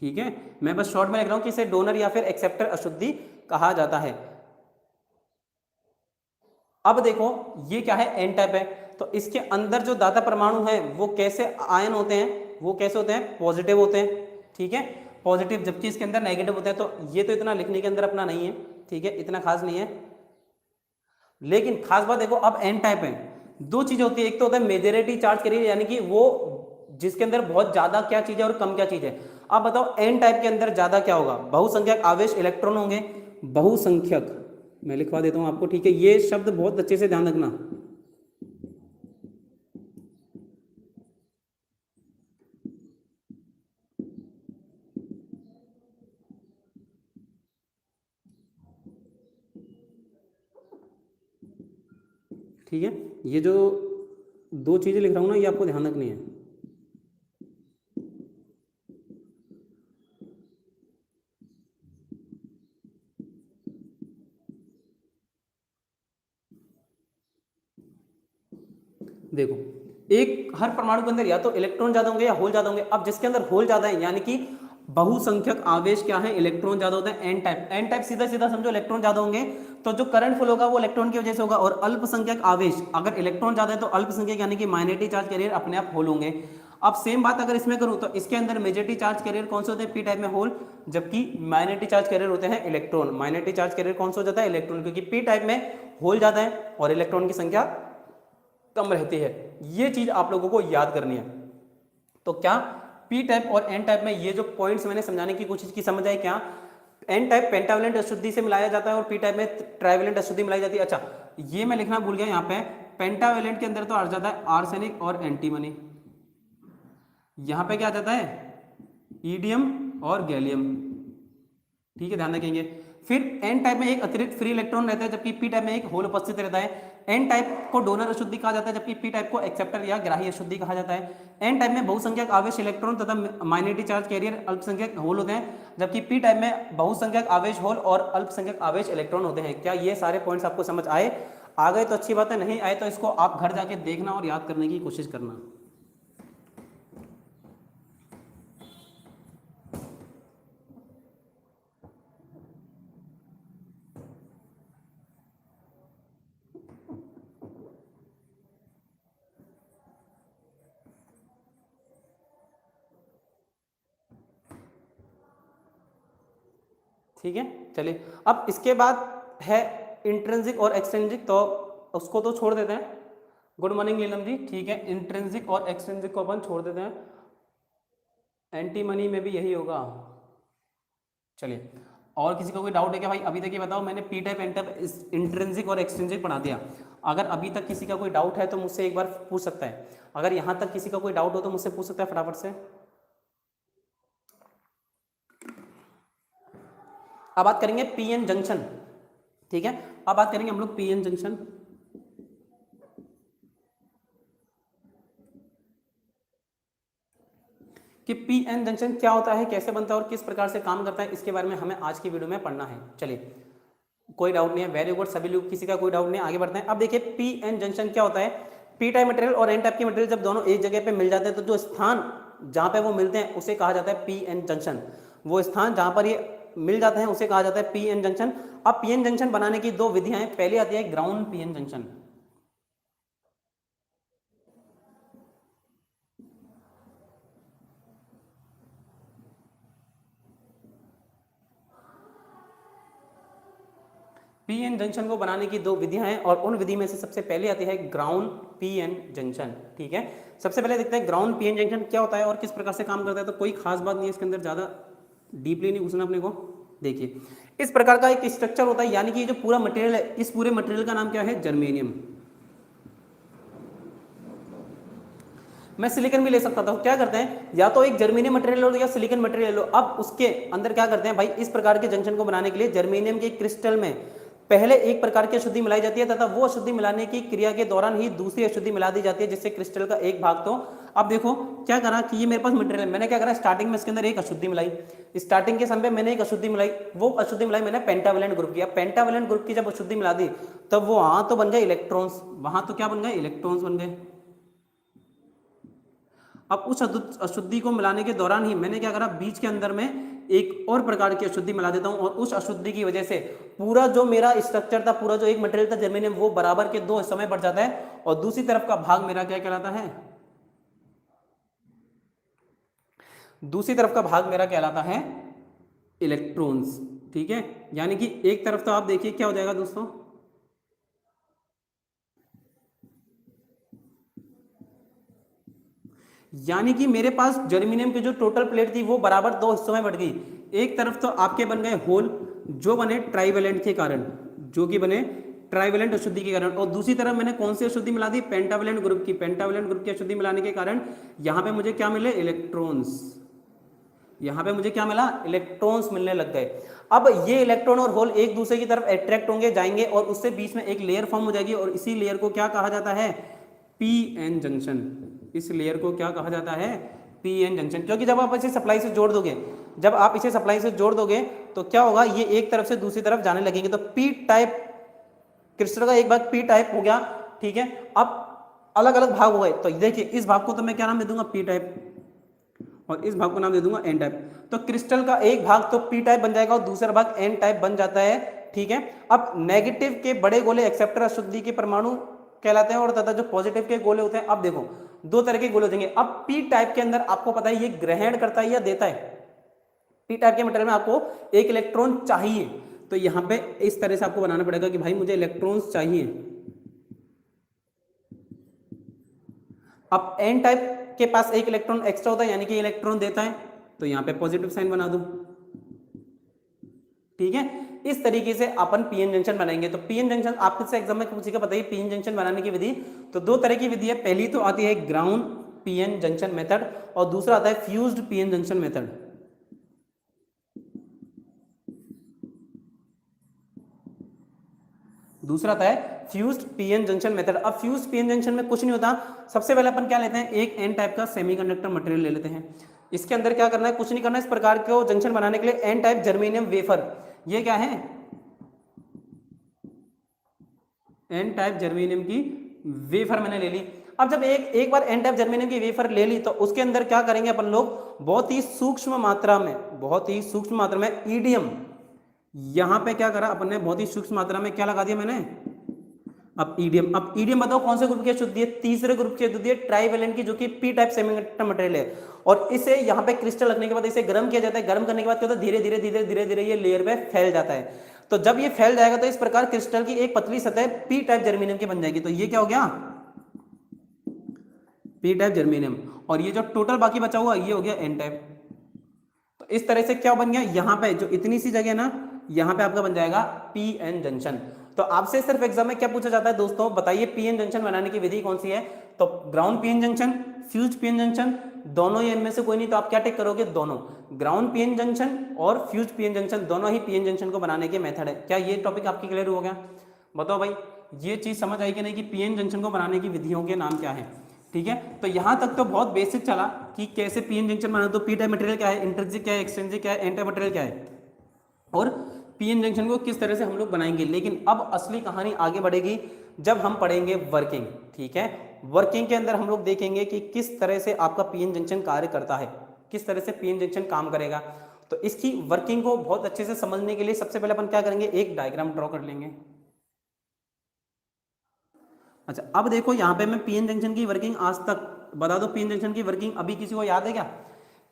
ठीक है। मैं बस शॉर्ट में लिख रहा हूं कि इसे डोनर या फिर एक्सेप्टर अशुद्धि कहा जाता है। अब देखो ये क्या है, एन टाइप है, तो इसके अंदर जो दाता परमाणु है वो कैसे आयन होते हैं, वो कैसे होते हैं, पॉजिटिव होते हैं, ठीक है, पॉजिटिव, जबकि इसके अंदर नेगेटिव होते हैं। तो ये तो इतना लिखने के अंदर अपना नहीं है, ठीक है, इतना खास नहीं है। लेकिन खास बात देखो, अब एन टाइप है, दो चीजें होती है, एक तो होता है मेजॉरिटी चार्ज कैरियर, यानी कि वो जिसके अंदर बहुत ज्यादा क्या चीज है और कम क्या चीज है। अब बताओ एन टाइप के अंदर ज्यादा क्या होगा, बहुसंख्यक आवेश इलेक्ट्रॉन होंगे, बहुसंख्यक, मैं लिखवा देता हूं आपको, ठीक है, ये शब्द बहुत अच्छे से ध्यान रखना। ठीक है, ये जो दो चीजें लिख रहा हूं ना, ये आपको ध्यान रखनी है। देखो, एक हर परमाणु के अंदर या तो इलेक्ट्रॉन ज्यादा होंगे या होल ज्यादा होंगे। अब जिसके अंदर होल ज्यादा है यानी कि बहुसंख्यक आवेश क्या है, इलेक्ट्रॉन ज्यादा होता है, एन टाइप। एन टाइप सीधा सीधा समझो इलेक्ट्रॉन ज्यादा होंगे, तो जो करंट फ्लो होगा वो इलेक्ट्रॉन की वजह से होगा। और अल्पसंख्यक आवेश, अगर इलेक्ट्रॉन ज्यादा है तो अल्पसंख्यक यानी कि माइनॉरिटी चार्ज कैरियर अपने आप होल होंगे। अब सेम बात अगर इसमें करूं तो इसके अंदर मेजॉरिटी चार्ज कैरियर कौन से होते हैं, पी टाइप में होल, जबकि माइनॉरिटी चार्ज कैरियर होते हैं इलेक्ट्रॉन। माइनॉरिटी चार्ज कैरियर कौन सा हो जाता है, इलेक्ट्रॉन, क्योंकि पी टाइप में होल ज्यादा है और इलेक्ट्रॉन की संख्या कम रहती है। ये चीज आप लोगों को याद करनी है। तो क्या पी टाइप और एन टाइप में ये जो पॉइंट्स मैंने समझाने की कोशिश की, समझ आए क्या? एन टाइप पेंटावलेंट अशुद्धि से मिलाया जाता है और पी टाइप में ट्राइवेलेंट अशुद्धि मिलाई जाती है। अच्छा, ये मैं लिखना भूल गया यहाँ पे, पेंटावेलेंट के अंदर तो आ जाता है आर्सेनिक और एंटीमनी, यहाँ पे क्या आ जाता है, ईडियम और गैलियम। ठीक है, ध्यान रखेंगे। फिर एन टाइप में एक अतिरिक्त फ्री इलेक्ट्रॉन रहता है, जबकि पी टाइप में एक होल उपस्थित रहता है। एन टाइप को डोनर अशुद्धि कहा जाता है, जबकि पी टाइप को एक्सेप्टर या ग्राही अशुद्धि कहा जाता है। एन टाइप में बहुसंख्यक आवेश इलेक्ट्रॉन तथा माइनॉरिटी चार्ज कैरियर अल्पसंख्यक होल होते हैं, जबकि पी टाइप में बहुसंख्यक आवेश होल और अल्पसंख्यक आवेश इलेक्ट्रॉन होते हैं। क्या ये सारे पॉइंट्स आपको समझ आए? आ गए तो अच्छी बात है, नहीं आए तो इसको आप घर जाके देखना और याद करने की कोशिश करना। ठीक है, चलिए अब इसके बाद है इंट्रिंसिक और एक्सट्रिंसिक, तो उसको तो छोड़ देते हैं। Good morning Neelam ji. ठीक है, इंट्रिंसिक और एक्सट्रिंसिक को अपन छोड़ देते हैं, एंटीमनी में भी यही होगा। चलिए, और किसी को कोई डाउट है क्या भाई? अभी तक ये बताओ, मैंने P type N type intrinsic और एक्सट्रिंसिक पढ़ा दिया। अगर अभी तक किसी का कोई डाउट है तो मुझसे एक बार पूछ सकता है। अगर यहाँ तक किसी का कोई डाउट हो तो मुझसे पूछ सकता है फटाफट से। अब बात करेंगे पीएन जंक्शन। ठीक है, अब बात करेंगे हम लोग पीएन जंक्शन। कि पीएन जंक्शन क्या होता है, कैसे बनता है और किस प्रकार से काम करता है, इसके बारे में हमें आज की वीडियो में पढ़ना है। चलिए, कोई डाउट नहीं है, वेरी गुड सभी लोग, किसी का कोई डाउट नहीं है, आगे बढ़ते हैं। अब देखिए पीएन जंक्शन क्या होता है। पी टाइप मटेरियल और एन टाइप की मटेरियल जब दोनों एक जगह पे मिल जाते हैं तो जो स्थान जहां पे वो मिलते हैं उसे कहा जाता है पीएन जंक्शन। वो स्थान जहां पर ये मिल जाते हैं उसे कहा जाता है पीएन जंक्शन। अब पीएन जंक्शन बनाने की दो विधियां हैं। पहली आती है ground PN junction. PN junction को बनाने की दो विधियां हैं और उन विधि में से सबसे पहले आती है ग्राउंड पीएन जंक्शन। ठीक है, सबसे पहले देखते हैं ग्राउंड पीएन जंक्शन क्या होता है और किस प्रकार से काम करता है। तो कोई खास बात नहीं है, इसके अंदर ज्यादा डीपली नहीं घुसना अपने को। देखिए, इस प्रकार का एक स्ट्रक्चर होता है, यानी कि ये जो पूरा मटेरियल है, इस पूरे मटेरियल का नाम क्या है, जर्मेनियम। मैं सिलिकॉन भी ले सकता था। क्या करते हैं, या तो एक जर्मेनियम मटेरियल लो या सिलिकॉन मटेरियल लो। अब उसके अंदर क्या करते हैं भाई, इस प्रकार के जंक्शन को बनाने के लिए जर्मेनियम के क्रिस्टल में पहले एक प्रकार की अशुद्धि मिलाई जाती है तथा वो अशुद्धि मिलाने की क्रिया के दौरान ही दूसरी अशुद्धि मिला दी जाती है, जिससे क्रिस्टल का एक भाग तो। अब देखो क्या करा कि ये मेरे पास मटेरियल, मैंने क्या करा, स्टार्टिंग में इसके अंदर एक अशुद्धि मिलाई। स्टार्टिंग के समय मैंने एक अशुद्धि मिलाई, वो अशुद्धि मिलाई मैंने पेंटावेलेंट ग्रुप की। अब पेंटावेलेंट ग्रुप की जब अशुद्धि मिला दी तब वो वहां तो बन गए इलेक्ट्रॉन्स, वहां तो क्या बन गए, इलेक्ट्रॉन्स बन गए। अब उस अशुद्धि को मिलाने के दौरान ही मैंने क्या करा, बीच के अंदर में एक और प्रकार की अशुद्धि मिला देता हूं और उस अशुद्धि की वजह से पूरा जो मेरा स्ट्रक्चर था, पूरा जो एक मटेरियल था जर्मेनियम, वो बराबर के दो हिस्सों में बढ़ जाता है और दूसरी तरफ का भाग मेरा क्या कहलाता है, दूसरी तरफ का भाग मेरा कहलाता है इलेक्ट्रॉन्स। ठीक है, यानी कि एक तरफ तो आप देखिए क्या हो जाएगा दोस्तों, यानी कि मेरे पास जर्मेनियम की जो टोटल प्लेट थी वो बराबर दो हिस्सों में बढ़ गई। एक तरफ तो आपके बन गए होल जो बने ट्राइवेलेंट के कारण, जो कि बने ट्राइवेलेंट अशुद्धि के कारण, और दूसरी तरफ मैंने कौन सी अशुद्धि मिला दी, पेंटावेलेंट ग्रुप की। पेंटावेलेंट ग्रुप की अशुद्धि मिलाने के कारण यहां पे मुझे क्या मिले, इलेक्ट्रॉन्स। यहां पे मुझे क्या मिला, इलेक्ट्रॉन्स मिलने लग गए। अब ये इलेक्ट्रॉन और होल एक दूसरे की तरफ अट्रैक्ट होंगे, जाएंगे और उससे बीच में एक लेयर फॉर्म हो जाएगी और इसी लेयर को क्या कहा जाता है, पी एन जंक्शन। इस लेयर को क्या कहा जाता है? P N junction. क्योंकि जब आप इसे सप्लाई से जोड़ दोगे, जब आप इसे सप्लाई से जोड़ दोगे तो क्या होगा, ये एक तरफ से दूसरी तरफ जाने लगेंगे। तो पी टाइप क्रिस्टल का एक भाग पी टाइप हो गया, ठीक है। अब अलग अलग भाग हो गए, तो देखिए इस भाग को तो मैं क्या नाम दे दूंगा? पी टाइप, और इस भाग को नाम दे दूंगा एन टाइप। तो क्रिस्टल का एक भाग तो पी टाइप बन जाएगा और दूसरा भाग एन टाइप बन जाता है, ठीक है। अब नेगेटिव के बड़े गोले एक्सेप्टर अशुद्धि के परमाणु कहलाते हैं, और तथा जो पॉजिटिव के गोले होते हैं, अब देखो दो तरह के गोले हो जाएंगे। अब पी टाइप के अंदर आपको पता है ये ग्रहण करता है या देता है? पी टाइप के मटेरियल में आपको एक इलेक्ट्रॉन चाहिए, तो यहां पे इस तरह से आपको बनाना पड़ेगा कि भाई मुझे इलेक्ट्रॉन्स चाहिए। अब एन टाइप के पास एक इलेक्ट्रॉन एक्स्ट्रा होता है, यानी कि इलेक्ट्रॉन देता है, तो यहां पे पॉजिटिव साइन बना दूं, ठीक है। इस तरीके से अपन पीएन जंक्शन बनाएंगे। तो पीएन जंक्शन आपसे एग्जाम में पूछेगा, बताइए पीएन जंक्शन बनाने की विधि। तो दो तरह की विधि है, पहली तो आती है ग्राउंड पीएन जंक्शन मेथड, और दूसरा आता है फ्यूज्ड पीएन जंक्शन मेथड। दूसरा आता है फ्यूज्ड पीएन जंक्शन मेथड। अब फ्यूज्ड पीएन जंक्शन में कुछ नहीं होता, सबसे पहले अपन क्या लेते हैं, एक एन टाइप का सेमीकंडक्टर मटेरियल ले लेते हैं। इसके अंदर क्या करना है, कुछ नहीं करना है। इस प्रकार के जंक्शन बनाने के लिए एन टाइप जर्मेनियम वेफर, ये क्या है, एन टाइप जर्मेनियम की वेफर मैंने ले ली। अब जब एक बार एन टाइप जर्मेनियम की वेफर ले ली, तो उसके अंदर क्या करेंगे अपन लोग, बहुत ही सूक्ष्म मात्रा में ईडीएम, यहां पे क्या करा अपन ने, बहुत ही सूक्ष्म मात्रा में क्या लगा दिया मैंने, अब ईडीएम बताओ कौन से ग्रुप की अशुद्धि है? तीसरे ग्रुप की अशुद्धि है, ट्राइवेलेंट की, जो कि पी टाइप सेमीकंडक्टर मटेरियल है। और इसे यहाँ पे क्रिस्टल रखने के बाद इसे गर्म किया जाता है। गर्म करने के बाद क्या होता है, धीरे धीरे धीरे धीरे धीरे ये लेयर पे फैल जाता है। तो जब ये फैल जाएगा तो इस प्रकार क्रिस्टल की एक पतली सतह पी टाइप जर्मेनियम की बन जाएगी। तो ये क्या हो गया, पी टाइप जर्मेनियम। और ये जो टोटल बाकी बचा हुआ ये हो गया एन टाइप। तो इस तरह से क्या बन गया, यहाँ पे जो इतनी सी जगह ना, यहाँ पे आपका बन जाएगा पी एन जंक्शन। तो आपसे सिर्फ एग्जाम में क्या पूछा जाता है दोस्तों, बताइए पीएन जंक्शन बनाने की विधि कौन सी है? तो ground PN junction, fuse PN junction, दोनों ही इनमें से कोई नहीं, तो आप क्या टिक करोगे, दोनों। ग्राउंड पीएन जंक्शन और फ्यूज पीएन जंक्शन दोनों ही पीएन जंक्शन को बनाने के मेथड है। क्या ये टॉपिक आपकी क्लियर हो गया? बताओ भाई, ये चीज समझ आई कि नहीं, कि पीएन जंक्शन को बनाने की विधियों के नाम क्या है, ठीक है। तो यहां तक तो बहुत बेसिक चला कि कैसे पीएन जंक्शन बनाना। तो पी टाइप मटेरियल क्या है, इंट्रिंसिक क्या है, एक्सट्रिंसिक क्या है, एन टाइप मटेरियल क्या है, और पीएन जंक्शन को किस तरह से हम लोग बनाएंगे। लेकिन अब असली कहानी आगे बढ़ेगी जब हम पढ़ेंगे वर्किंग, ठीक है। वर्किंग के अंदर हम लोग देखेंगे कि किस तरह से आपका पीएन जंक्शन कार्य करता है, किस तरह से पीएन जंक्शन काम करेगा। तो इसकी वर्किंग को बहुत अच्छे से समझने के लिए सबसे पहले अपन क्या करेंगे, एक डायग्राम ड्रॉ कर लेंगे। अच्छा, अब देखो यहाँ पे मैं पीएन जंक्शन की वर्किंग आज तक बता दो, पीएन जंक्शन की वर्किंग अभी किसी को याद है क्या?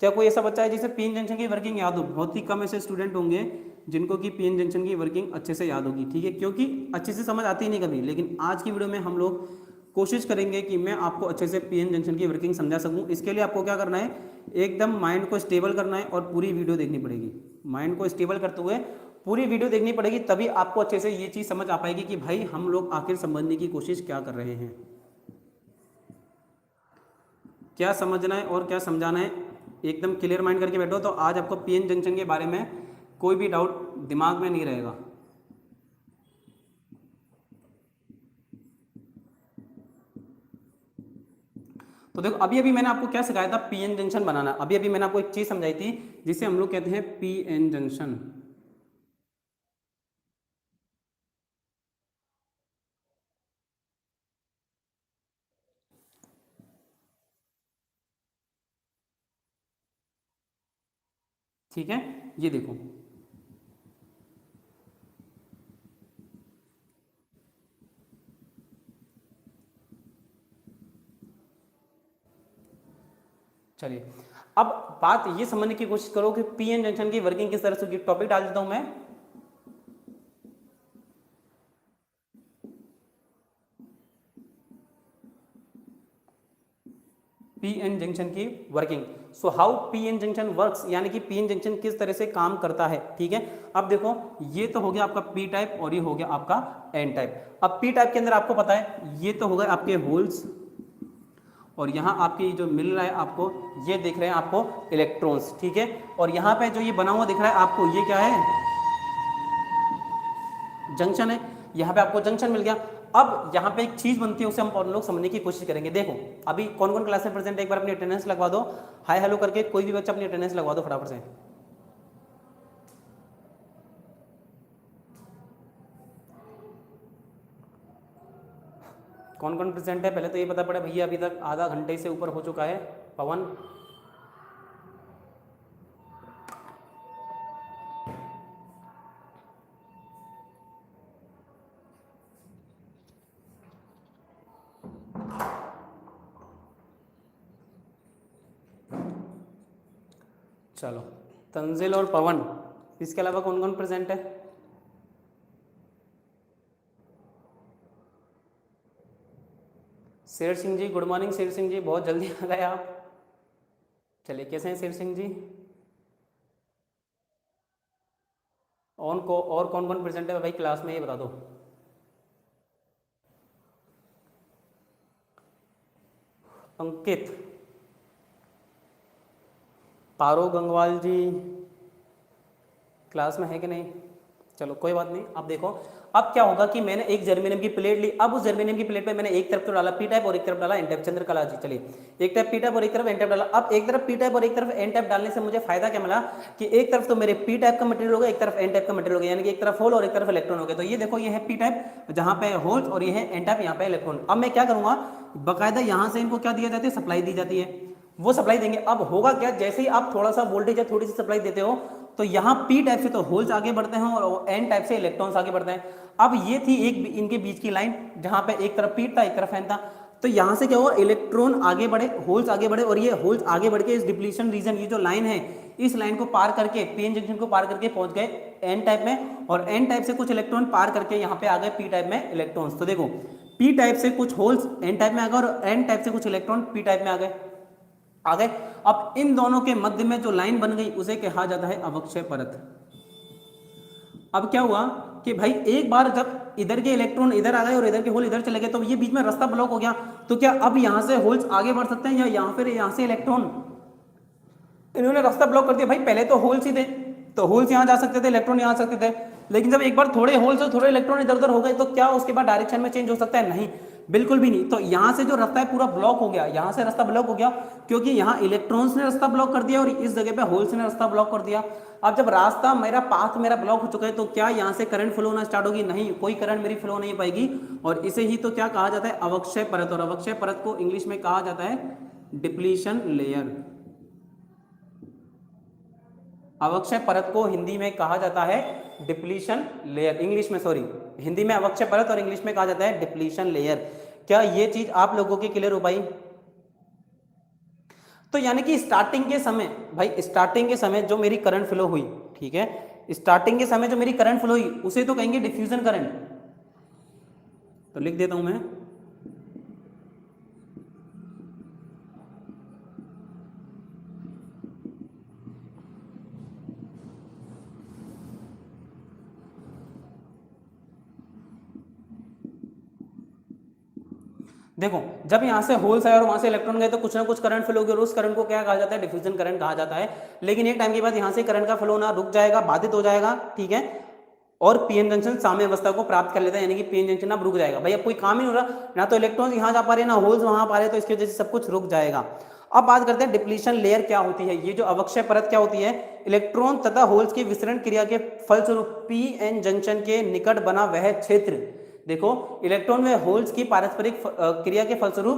क्या कोई ऐसा बच्चा है जिसे पीएन जंक्शन की वर्किंग याद हो? बहुत ही कम ऐसे स्टूडेंट होंगे जिनको कि पीएन जंक्शन की वर्किंग अच्छे से याद होगी, ठीक है, क्योंकि अच्छे से समझ आती ही नहीं कभी। लेकिन आज की वीडियो में हम लोग कोशिश करेंगे कि मैं आपको अच्छे से पीएन जंक्शन की वर्किंग समझा सकूं। इसके लिए आपको क्या करना है, एकदम माइंड को स्टेबल करना है और पूरी वीडियो देखनी पड़ेगी। माइंड को स्टेबल करते हुए पूरी वीडियो देखनी पड़ेगी, तभी आपको अच्छे से ये चीज़ समझ आ पाएगी कि भाई हम लोग आखिर समझने की कोशिश क्या कर रहे हैं, क्या समझना है और क्या समझाना है। एकदम क्लियर माइंड करके बैठो, तो आज आपको पीएन जंक्शन के बारे में कोई भी डाउट दिमाग में नहीं रहेगा। तो देखो अभी अभी मैंने आपको क्या सिखाया था, पीएन जंक्शन बनाना। अभी अभी मैंने आपको एक चीज समझाई थी जिसे हम लोग कहते हैं पीएन जंक्शन। ठीक है, ये देखो चलिए, अब बात ये समझने की कोशिश करो कि पीएन जंक्शन की वर्किंग किस तरह से होगी। टॉपिक डाल देता हूं मैं, पीएन जंक्शन की working. So how PN junction works, यानी कि पीएन जंक्शन किस तरह से काम करता है, ठीक है। अब देखो ये तो हो गया आपका पी टाइप और ये हो गया आपका एन टाइप। अब पी टाइप के अंदर आपको पता है ये तो हो गए आपके होल्स, और यहाँ आपकी जो मिल रहा है आपको, ये दिख रहे हैं आपको इलेक्ट्रॉन्स, ठीक है। और यहाँ पे जो ये बना हुआ दिख रहा है आपको, ये क्या है, जंक्शन है। यहाँ पे आपको जंक्शन मिल गया। अब यहाँ पे एक चीज बनती है, उसे हम और लोग समझने की कोशिश करेंगे। देखो अभी कौन कौन क्लास में प्रेजेंट है, एक बार अपनी अटेंडेंस लगवा दो, हाय हेलो करके कोई भी बच्चा अपनी अटेंडेंस लगवा दो फटाफट से। कौन कौन प्रेजेंट है पहले तो ये पता पड़े भैया, अभी तक आधा घंटे से ऊपर हो चुका है। पवन, चलो तंजिल और पवन, इसके अलावा कौन कौन प्रेजेंट है? शेर सिंह जी, गुड मॉर्निंग शेर सिंह जी, बहुत जल्दी आ गए आप। चलिए कैसे हैं शेर सिंह जी? और कौन कौन प्रेजेंट है भाई क्लास में, ये बता दो। अंकित, पारो गंगवाल जी क्लास में है कि नहीं? चलो कोई बात नहीं। अब देखो अब क्या होगा कि मैंने एक जर्मेनियम की प्लेट ली, अब उस जर्मेनियम की प्लेट पे मैंने एक तरफ तो डाला पी टाइप और एक तरफ डाला एन टाइप। चंद्रकला जी चलिए, एक तरफ पी टाइप और एक तरफ एन टाइप डाला। अब एक तरफ पी टाइप और एक तरफ एन टाइप डालने से मुझे फायदा क्या मिला कि एक तरफ तो मेरे पी टाइप का मटेरियल हो गया, एक तरफ एन टाइप का मटेरियल हो गया, यानी कि एक तरफ होल और एक तरफ इलेक्ट्रॉन हो गया। तो ये देखो ये है पी टाइप जहां पे होल्स और ये है एन टाइप यहाँ पे इलेक्ट्रॉन। अब मैं क्या करूंगा, बाकायदा यहाँ से इनको क्या दिया जाती है, सप्लाई दी जाती है, वो सप्लाई देंगे। अब होगा क्या, जैसे ही आप थोड़ा सा वोल्टेज या थोड़ी सी सप्लाई देते हो तो यहाँ पी टाइप से तो होल्स आगे बढ़ते हैं और एन टाइप से इलेक्ट्रॉन्स आगे बढ़ते हैं। अब ये थी एक इनके बीच की लाइन जहां पे एक तरफ पी था एक तरफ एन था। तो यहां से क्या हुआ, इलेक्ट्रॉन आगे बढ़े, होल्स आगे बढ़े, और ये होल्स आगे बढ़ के इस डिप्लीशन रीजन, ये जो लाइन है इस लाइन को पार करके पीएन जंक्शन को पार करके पहुंच गए एन टाइप में, और एन टाइप से कुछ इलेक्ट्रॉन पार करके यहाँ पे आ गए पी टाइप में इलेक्ट्रॉन्स। तो देखो पी टाइप से कुछ होल्स एन टाइप में आ गए और एन टाइप से कुछ इलेक्ट्रॉन पी टाइप में आ गए। अब इन दोनों के मध्य में जो लाइन बन गई उसे कहा जाता है अवक्षय परत। अब क्या हुआ कि भाई एक बार जब इधर के इलेक्ट्रॉन इधर आ गए और इधर के होल इधर चले गए तो ये बीच में रास्ता ब्लॉक हो गया। तो क्या अब यहां से होल्स आगे बढ़ सकते हैं या यहां से इलेक्ट्रॉन, इन्होंने रास्ता ब्लॉक कर दिया। भाई पहले तो होल्स ही थे तो होल्स यहां जा सकते थे, इलेक्ट्रॉन यहां आ सकते थे, लेकिन जब एक बार थोड़े होल्स और थोड़े इलेक्ट्रॉन इधर उधर हो गए तो क्या उसके बाद डायरेक्शन में चेंज हो सकता है? नहीं, बिल्कुल भी नहीं। तो यहां से जो रास्ता है पूरा ब्लॉक हो गया, यहां से रास्ता ब्लॉक हो गया क्योंकि यहां इलेक्ट्रॉन्स ने रास्ता ब्लॉक कर दिया और इस जगह पे होल्स ने रास्ता ब्लॉक कर दिया। अब जब रास्ता मेरा पाथ मेरा ब्लॉक हो चुका है तो क्या यहां से करंट फ्लो होना स्टार्ट होगी? नहीं, कोई करंट मेरी फ्लो नहीं पाएगी। और इसे ही तो क्या कहा जाता है, अवक्षय परत। और अवक्षय परत को इंग्लिश में कहा जाता है डिप्लीशन लेयर। अवक्षय परत को हिंदी में कहा जाता है डिप्लीशन लेयर, इंग्लिश में सॉरी, हिंदी में अवक्षय परत और इंग्लिश में कहा जाता है डिप्लीशन लेयर। क्या ये चीज आप लोगों की क्लियर हो पाई? तो यानी कि स्टार्टिंग के समय, भाई स्टार्टिंग के समय जो मेरी करंट फ्लो हुई, ठीक है, स्टार्टिंग के समय जो मेरी करंट फ्लो हुई उसे तो कहेंगे डिफ्यूजन करंट। तो लिख देता हूं मैं, देखो जब यहां से होल्स आए और वहां से इलेक्ट्रॉन गए तो कुछ ना कुछ करंट फ्लो होगी और उस करंट को क्या कहा जाता है? डिफ्यूजन करंट कहा जाता है। लेकिन एक टाइम के बाद यहां से करंट का फ्लो ना रुक जाएगा, बाधित हो जाएगा, ठीक है, और पीएन जंक्शन साम्य अवस्था को प्राप्त कर लेता है, यानी कि पीएन जंक्शन अब रुक जाएगा। भाई अब कोई काम ही नहीं हो रहा, ना तो इलेक्ट्रॉन यहां जा पा रहे ना होल्स वहां पा रहे, तो इसकी वजह से सब कुछ रुक जाएगा। अब बात करते हैं डिप्लीशन लेयर क्या होती है। ये जो अवक्षय परत क्या होती है, इलेक्ट्रॉन तथा होल्स की विसरण क्रिया के फलस्वरूप पीएन जंक्शन के निकट बना वह क्षेत्र, देखो इलेक्ट्रॉन व होल्स की पारस्परिक क्रिया के फलस्वरूप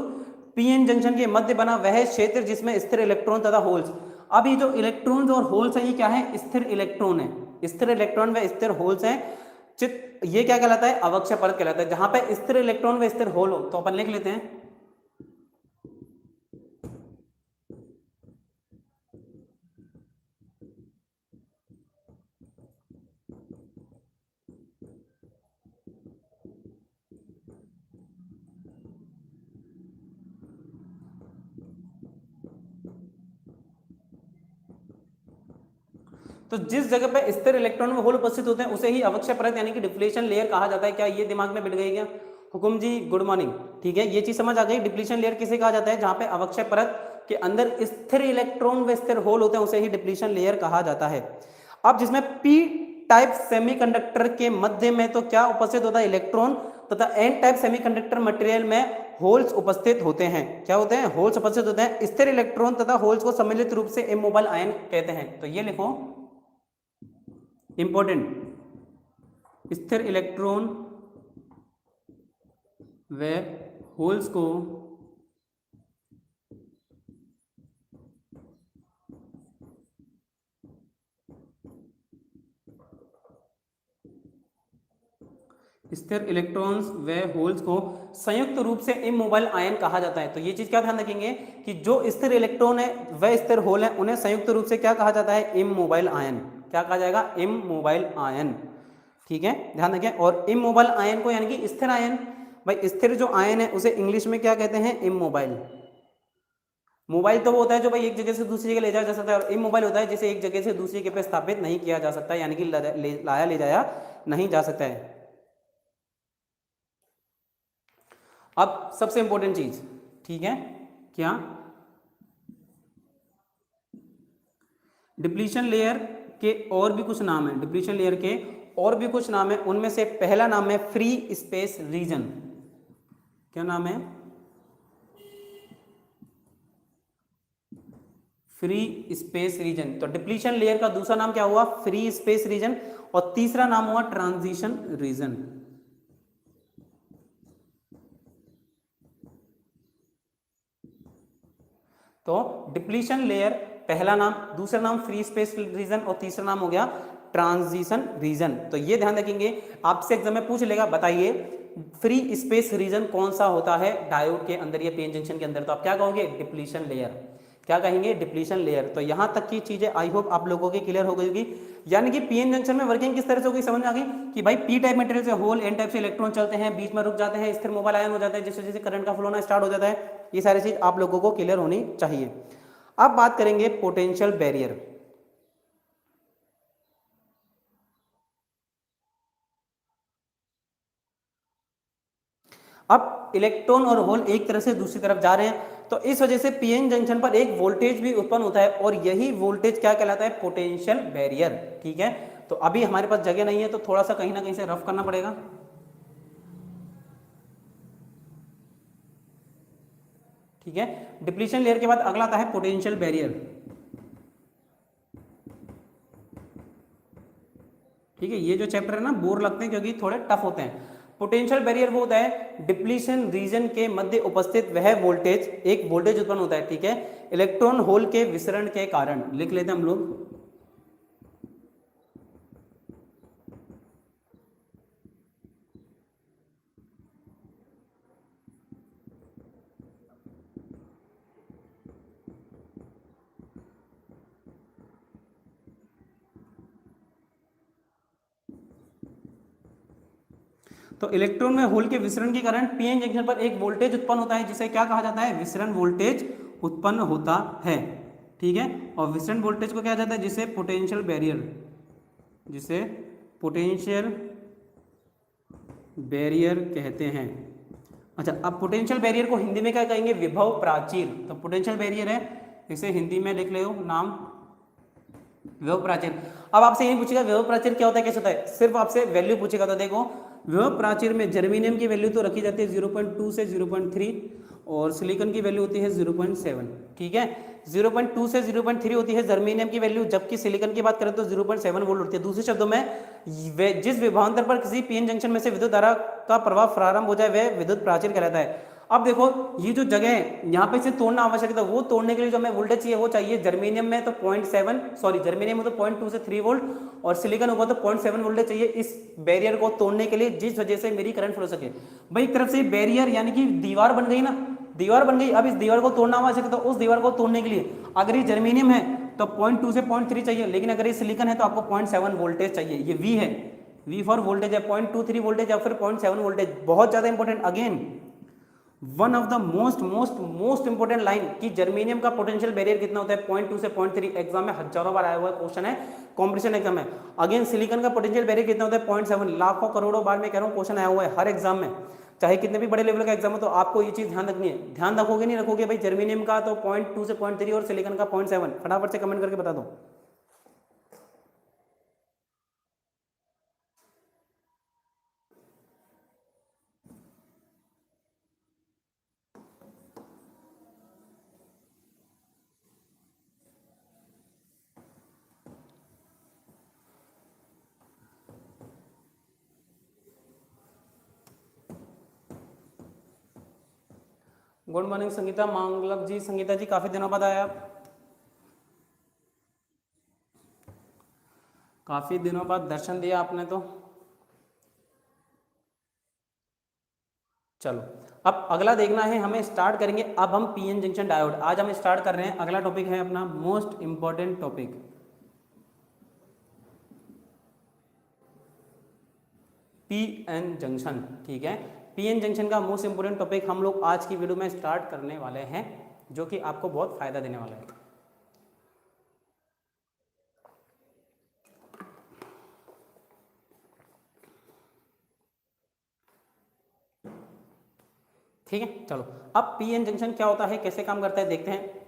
पीएन जंक्शन के मध्य बना वह क्षेत्र जिसमें स्थिर इलेक्ट्रॉन तथा होल्स। अब ये जो इलेक्ट्रॉन और होल्स है ये क्या है? स्थिर इलेक्ट्रॉन है, स्थिर इलेक्ट्रॉन व स्थिर होल्स है। ये क्या कहलाता है? अवक्षय परत कहलाता है। जहां पे स्थिर इलेक्ट्रॉन व स्थिर होल हो तो अपन लिख लेते हैं तो जिस जगह पे स्थिर इलेक्ट्रॉन व होल उपस्थित होते हैं उसे ही अवक्षय परत यानी कि डिप्लीशन लेयर कहा जाता है। क्या ये दिमाग में बिठ गई क्या? हुकुम जी गुड मॉर्निंग, ठीक है, ये चीज समझ आ गई। डिप्लीशन लेयर किसे कहा जाता है? जहां पे अवक्षय परत के अंदर स्थिर इलेक्ट्रॉन व स्थिर होल होते हैं उसे ही डिप्लीशन लेयर कहा जाता है। अब जिसमें पी टाइप सेमीकंडक्टर के मध्य में तो क्या उपस्थित होता है, इलेक्ट्रॉन, तथा एन टाइप सेमीकंडक्टर मटेरियल में होल्स उपस्थित होते हैं। क्या होते हैं, होल्स उपस्थित होते हैं। स्थिर इलेक्ट्रॉन तथा होल्स को सम्मिलित रूप से इमोबाइल आयन कहते हैं। तो ये लिखो इंपॉर्टेंट, स्थिर इलेक्ट्रॉन व होल्स को स्थिर इलेक्ट्रॉन्स व होल्स को संयुक्त रूप से इमोबाइल आयन कहा जाता है। तो ये चीज क्या ध्यान रखेंगे कि जो स्थिर इलेक्ट्रॉन है व स्थिर होल है उन्हें संयुक्त रूप से क्या कहा जाता है, इमोबाइल आयन। क्या कहा जाएगा, इमोबाइल आयन। ठीक है, ध्यान रखें। और इमोबाइल आयन को यानी कि स्थिर आयन, भाई स्थिर जो आयन है उसे इंग्लिश में क्या कहते हैं, इमोबाइल। मोबाइल तो वो होता है जो भाई एक जगह से दूसरी जगह ले जाया जा सकता है, और इमोबाइल होता है जिसे एक जगह से दूसरी जगह पे स्थापित नहीं किया जा सकता, यानी कि लाया ले जाया नहीं जा सकता है। अब सबसे इंपॉर्टेंट चीज, ठीक है, क्या, डिप्लीशन लेयर के और भी कुछ नाम है, डिप्लीशन लेयर के और भी कुछ नाम है। उनमें से पहला नाम है फ्री स्पेस रीजन। क्या नाम है, फ्री स्पेस रीजन। तो डिप्लीशन लेयर का दूसरा नाम क्या हुआ, फ्री स्पेस रीजन, और तीसरा नाम हुआ ट्रांजिशन रीजन। तो डिप्लीशन लेयर पहला नाम, दूसरा नाम फ्री स्पेस रीजन, और तीसरा नाम हो गया ट्रांजिशन रीजन। तो ये ध्यान रखेंगे, आपसे एग्जाम में पूछ लेगा, बताइए फ्री स्पेस रीजन कौन सा होता है डायोड के अंदर या पीएन जंक्शन के अंदर, तो आप क्या कहोगे, डिप्लीशन लेयर। क्या कहेंगे, डिप्लीशन लेयर। तो यहां तक की चीजें आई होप आप लोगों की क्लियर हो गई होगी। यानी कि पीएन जंक्शन में वर्किंग किस तरह से होगी, समझ में आ गई कि भाई पी टाइप मटेरियल से होल, एन टाइप से इलेक्ट्रॉन चलते हैं, बीच में रुक जाते हैं, स्थिर मोबाइल आयन हो जाता है, जिससे जैसे करंट का फ्लो होना स्टार्ट हो जाता है। ये सारी चीज आप लोगों को क्लियर होनी चाहिए। अब बात करेंगे पोटेंशियल बैरियर। अब इलेक्ट्रॉन और होल एक तरह से दूसरी तरफ जा रहे हैं, तो इस वजह से पीएन जंक्शन पर एक वोल्टेज भी उत्पन्न होता है, और यही वोल्टेज क्या कहलाता है, पोटेंशियल बैरियर। ठीक है, तो अभी हमारे पास जगह नहीं है, तो थोड़ा सा कहीं ना कहीं से रफ करना पड़ेगा। ठीक है, डिप्लीशन लेयर के बाद अगला आता है पोटेंशियल बैरियर। ठीक है, ये जो चैप्टर है ना बोर लगते हैं क्योंकि थोड़े टफ होते हैं। पोटेंशियल बैरियर वो होता है डिप्लीशन रीजन के मध्य उपस्थित वह वोल्टेज, एक वोल्टेज उत्पन्न होता है, ठीक है, इलेक्ट्रॉन होल के विसरण के कारण। लिख लेते हैं हम लोग, तो इलेक्ट्रॉन में होल के विसरण के कारण पीएन जंक्शन पर एक वोल्टेज उत्पन्न होता है, जिसे क्या कहा जाता है, विसरण वोल्टेज उत्पन्न होता है। ठीक है, और विसरण वोल्टेज को क्या जाता है, जिसे पोटेंशियल बैरियर, जिसे पोटेंशियल बैरियर कहते हैं। अच्छा, अब पोटेंशियल बैरियर को हिंदी में क्या कहेंगे, विभव प्राचीर। तो पोटेंशियल बैरियर है, इसे हिंदी में लिख लो नाम, विभव प्राचीर। अब आपसे यही पूछेगा विभव प्राचीर क्या होता है, कैसे होता है, सिर्फ आपसे वैल्यू पूछेगा। तो देखो विभव प्राचीर में जर्मेनियम की वैल्यू तो रखी जाती है 0.2 से 0.3, और सिलिकॉन की वैल्यू होती है 0.7। ठीक है, 0.2 से 0.3 होती है जर्मेनियम की वैल्यू, जबकि सिलिकॉन की बात करें तो 0.7 वोल्ट होती है। दूसरे शब्दों में जिस विभवांतर पर किसी पीएन जंक्शन में से विद्युत धारा का प्रवाह प्रारंभ हो जाए वह विद्युत प्राचीर कहलाता है। अब देखो ये जो जगह है यहाँ पे इसे तोड़ना आवश्यक था, वो तोड़ने के लिए जो हमें वोल्टेज चाहिए वो चाहिए जर्मेनियम में तो 0.7, सॉरी जर्मेनियम में तो 0.2 से 3 वोल्ट, और सिलिकॉन होगा तो 0.7 वोल्टेज चाहिए इस बैरियर को तोड़ने के लिए, जिस वजह से मेरी करंट फ्लो सके। भाई एक तरफ से बैरियर यानी कि दीवार बन गई ना, दीवार बन गई। अब इस दीवार को तोड़ना आवश्यक है, तो उस दीवार को तोड़ने के लिए अगर ये जर्मेनियम है तो 0.2 से 0.3 चाहिए, लेकिन अगर ये सिलिकॉन है तो आपको 0.7 वोल्टेज चाहिए। ये V है, V फॉर वोल्टेज है, 0.23 वोल्टेज या फिर 0.7 वोल्टेज। बहुत ज्यादा important, again one of the most important line कि जर्मेनियम का पोटेंशियल बैरियर कितना होता है, 0.2 से 0.3। एग्जाम में हजारों बार आया हुआ क्वेश्चन है, कॉम्पिटिशन एग्जाम में। अगेन सिलिकॉन का पोटेंशियल बैरियर कितना होता है, 0.7। लाखों करोड़ों बार मैं कह रहा हूँ क्वेश्चन आया हुआ है हर एग्जाम में, चाहे कितने भी बड़े लेवल का एग्जाम हो। तो आपको ये चीज ध्यान रखनी है। ध्यान रखोगे नहीं रखोगे भाई, जर्मेनियम का तो 0.2 से 0.3 और सिलिकॉन का 0.7। फटाफट से कमेंट करके बता दो। गुड मॉर्निंग संगीता मांगलक जी। संगीता जी काफी दिनों बाद आए आप, काफी दिनों बाद दर्शन दिया आपने तो। चलो अब अगला देखना है हमें, स्टार्ट करेंगे अब हम पीएन जंक्शन डायोड। आज हम स्टार्ट कर रहे हैं, अगला टॉपिक है अपना most important topic, PN junction. ठीक है, पीएन जंक्शन का मोस्ट इंपोर्टेंट टॉपिक हम लोग आज की वीडियो में स्टार्ट करने वाले हैं, जो कि आपको बहुत फायदा देने वाला है। ठीक है, चलो अब पीएन जंक्शन क्या होता है, कैसे काम करता है देखते हैं।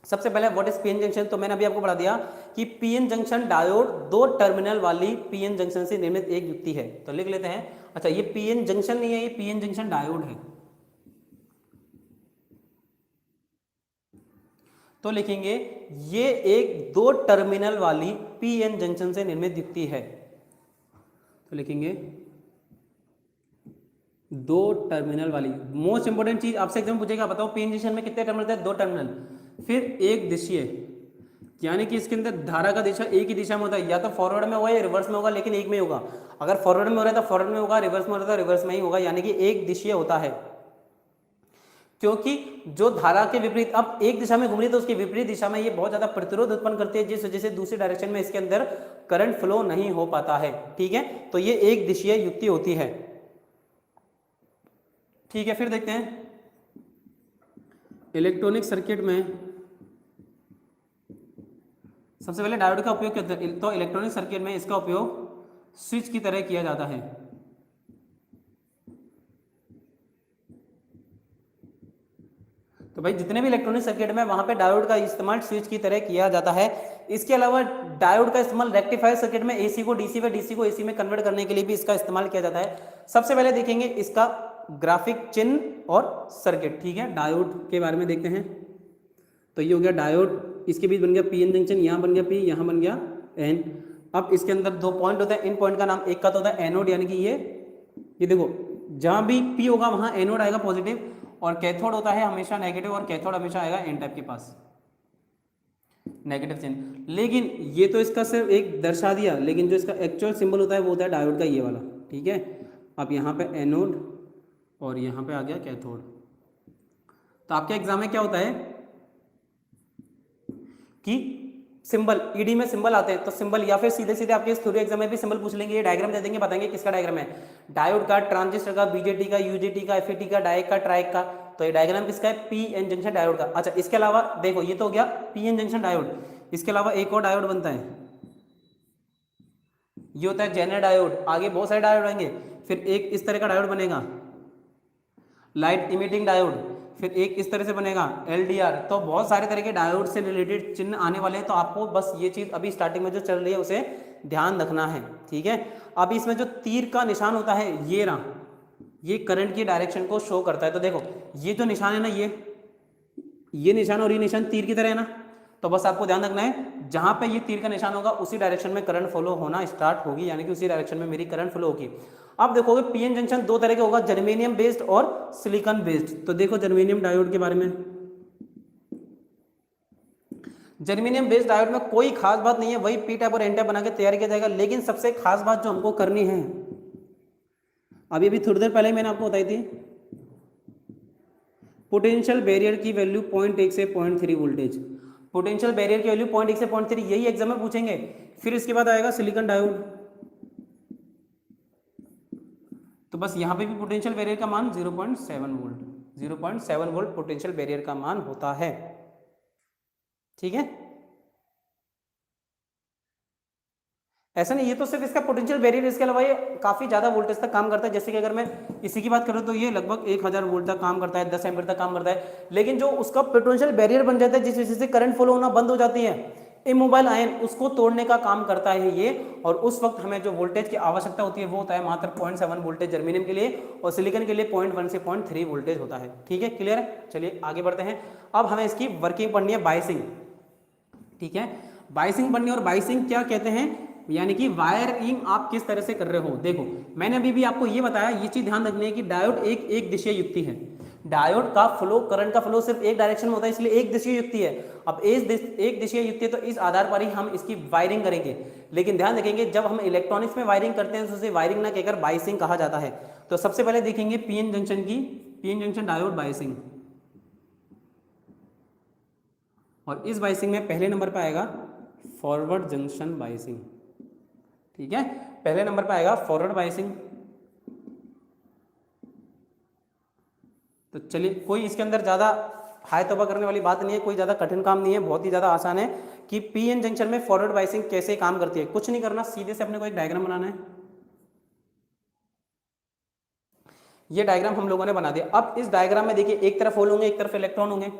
सबसे पहले व्हाट इज पीएन जंक्शन, तो मैंने अभी आपको बता दिया कि पीएन जंक्शन डायोड दो टर्मिनल वाली पीएन जंक्शन से निर्मित एक युक्ति है। तो लिख लेते हैं, अच्छा ये पीएन जंक्शन नहीं है, ये पीएन जंक्शन डायोड है। तो लिखेंगे ये एक दो टर्मिनल वाली पीएन जंक्शन से निर्मित युक्ति है। तो लिखेंगे दो टर्मिनल वाली। मोस्ट इंपोर्टेंट चीज आपसे एग्जाम पूछेगा, बताओ पीएन जंक्शन में कितने टर्मिनल थे, दो टर्मिनल, फिर एक दिशीय, यानी कि इसके अंदर धारा का दिशा एक ही दिशा में होता है, या तो फॉरवर्ड में होगा या रिवर्स में होगा, लेकिन एक में होगा। अगर फॉरवर्ड में हो रहा है तो फॉरवर्ड में होगा, रिवर्स में हो रहा है तो रिवर्स में ही होगा, यानी कि एक दिशीय होता है। क्योंकि जो धारा के विपरीत अब एक दिशा में घूम रही है तो उसकी विपरीत दिशा में ये बहुत ज्यादा प्रतिरोध उत्पन्न करती है, जिस वजह से दूसरी डायरेक्शन में इसके अंदर करंट फ्लो नहीं हो पाता है। ठीक है, तो ये एक दिशीय युक्ति होती है। ठीक है, फिर देखते हैं इलेक्ट्रॉनिक सर्किट में सबसे पहले डायोड का उपयोग क्या होता है। तो इलेक्ट्रॉनिक सर्किट में इसका उपयोग स्विच की तरह किया जाता है। तो भाई जितने भी इलेक्ट्रॉनिक सर्किट में वहां पे डायोड का इस्तेमाल स्विच की तरह किया जाता है। इसके अलावा डायोड का इस्तेमाल रेक्टिफायर सर्किट में एसी को डीसी व डीसी को एसी में कन्वर्ट करने के लिए भी इसका इस्तेमाल किया जाता है। सबसे पहले देखेंगे इसका ग्राफिक चिन्ह और सर्किट। ठीक है, डायोड के बारे में देखते हैं। तो ये हो गया डायोड, इसके बीच बन गया पीएन जंक्शन, यहाँ बन गया पी, यहाँ बन गया एन। अब इसके अंदर दो पॉइंट होता है, इन पॉइंट का नाम, एक का तो होता है एनोड, यानी कि ये देखो जहां भी पी होगा वहां एनोड आएगा पॉजिटिव, और कैथोड होता है हमेशा नेगेटिव, और कैथोड हमेशा आएगा एन टाइप के पास नेगेटिव चिन्ह। लेकिन ये तो इसका सिर्फ एक दर्शा दिया, लेकिन जो इसका एक्चुअल सिंबल होता है वो होता है डायोड का ये वाला। ठीक है, अब यहाँ पे एनोड और यहाँ पे आ गया कैथोड। तो आपके एग्जाम में क्या होता है कि सिंबल ईडी में सिंबल आते हैं, तो सिंबल या फिर सीधे सीधे आपके थ्योरी एग्जाम में भी सिंबल पूछ लेंगे, ये डायग्राम दे देंगे, बताएंगे किसका डायग्राम है, डायोड का, ट्रांजिस्टर का, बीजेटी का, यूजेटी का, एफईटी का, डायक का, ट्राइक का। तो ये डायग्राम किसका है, पीएन जंक्शन डायोड का। अच्छा इसके अलावा देखो ये तो हो गया पीएन जंक्शन डायोड, इसके अलावा एक और डायोड बनता है, ये होता है जेनर डायोड। आगे बहुत सारे डायोड आएंगे, फिर एक इस तरह का डायोड बनेगा लाइट इमिटिंग डायोड, फिर एक इस तरह से बनेगा एलडीआर। तो बहुत सारे तरह के डायोड से रिलेटेड चिन्ह आने वाले हैं। तो आपको बस ये चीज अभी स्टार्टिंग में जो चल रही है उसे ध्यान रखना है। ठीक है, अब इसमें जो तीर का निशान होता है ये रहा, ये करंट की डायरेक्शन को शो करता है। तो देखो ये जो निशान है ना, ये निशान और ये निशान तीर की तरह है ना, तो बस आपको ध्यान रखना है जहां पे ये तीर का निशान होगा उसी डायरेक्शन में करंट फ्लो होना स्टार्ट होगी, यानी कि उसी डायरेक्शन में मेरी करंट फ्लो होगी। अब देखोगे पीएन जंक्शन दो तरह के होगा, जर्मेनियम बेस्ड और सिलिकॉन बेस्ड। तो देखो जर्मेनियम डायोड के बारे में, जर्मेनियम बेस्ड डायोड में कोई खास बात नहीं है, वही पी टाइप और एन टाइप बना के तैयार किया जाएगा। लेकिन सबसे खास बात जो हमको करनी है, अभी थोड़ी देर पहले मैंने आपको बताई थी, पोटेंशियल बैरियर की वैल्यू 0.1 से 0.3 वोल्टेज। पोटेंशियल बैरियर की वैल्यू 0.1 से 0.3, यही एग्जाम में पूछेंगे। फिर इसके बाद आएगा सिलिकॉन डायोड, तो बस यहाँ पे भी पोटेंशियल बैरियर का मान 0.7 वोल्ट, 0.7 वोल्ट पोटेंशियल बैरियर का मान होता है। ठीक है, ऐसा नहीं ये तो सिर्फ इसका पोटेंशियल बैरियर, इसके अलावा ये काफी ज्यादा वोल्टेज तक काम करता है। जैसे कि अगर मैं इसी की बात करूं तो ये लगभग 1000 वोल्ट तक काम करता है, 10 एम्पीयर तक काम करता है। लेकिन जो उसका पोटेंशियल बैरियर बन जाता है जिस वजह से करंट फ्लो होना बंद हो जाती है, इमोबाइल आयन, उसको तोड़ने का काम करता है ये। और उस वक्त हमें जो वोल्टेज की आवश्यकता होती है वो होता है मात्र 0.7 वोल्टेज जर्मेनियम के लिए, और सिलिकॉन के लिए 0.1 से 0.3 वोल्टेज होता है। ठीक है, क्लियर है। चलिए आगे बढ़ते हैं। अब हमें इसकी वर्किंग पढ़नी है, बायसिंग। ठीक है, बायसिंग पढ़नी है। और बायसिंग क्या कहते हैं, यानी कि वायरिंग आप किस तरह से कर रहे हो। देखो मैंने अभी भी आपको ये बताया, ये चीज ध्यान रखनी है कि डायोड एक दिशीय युक्ति है। डायोड का फ्लो, करंट का फ्लो सिर्फ एक डायरेक्शन में होता है, इसलिए एक दिशा युक्ति है। अब एक दिशा युक्ति है तो इस आधार पर ही हम इसकी वायरिंग करेंगे। लेकिन ध्यान रखेंगे जब हम इलेक्ट्रॉनिक्स में वायरिंग करते हैं तो उसे वायरिंग ना कहकर बायसिंग कहा जाता है। तो सबसे पहले देखेंगे पीएन जंक्शन की, पीएन जंक्शन डायोड बायसिंग, और इस बायसिंग में पहले नंबर पर आएगा फॉरवर्ड जंक्शन बायसिंग। ठीक है, पहले नंबर पर आएगा फॉरवर्ड बायसिंग। तो चलिए, कोई इसके अंदर ज़्यादा हाय तौबा करने वाली बात नहीं है, कोई ज़्यादा कठिन काम नहीं है, बहुत ही ज़्यादा आसान है कि पीएन जंक्शन में फॉरवर्ड बायसिंग कैसे काम करती है। कुछ नहीं करना, सीधे से अपने को एक डायग्राम बनाना है। ये डायग्राम हम लोगों ने बना दिया। अब इस डायग्राम में देखिए एक तरफ होल होंगे, एक तरफ इलेक्ट्रॉन होंगे।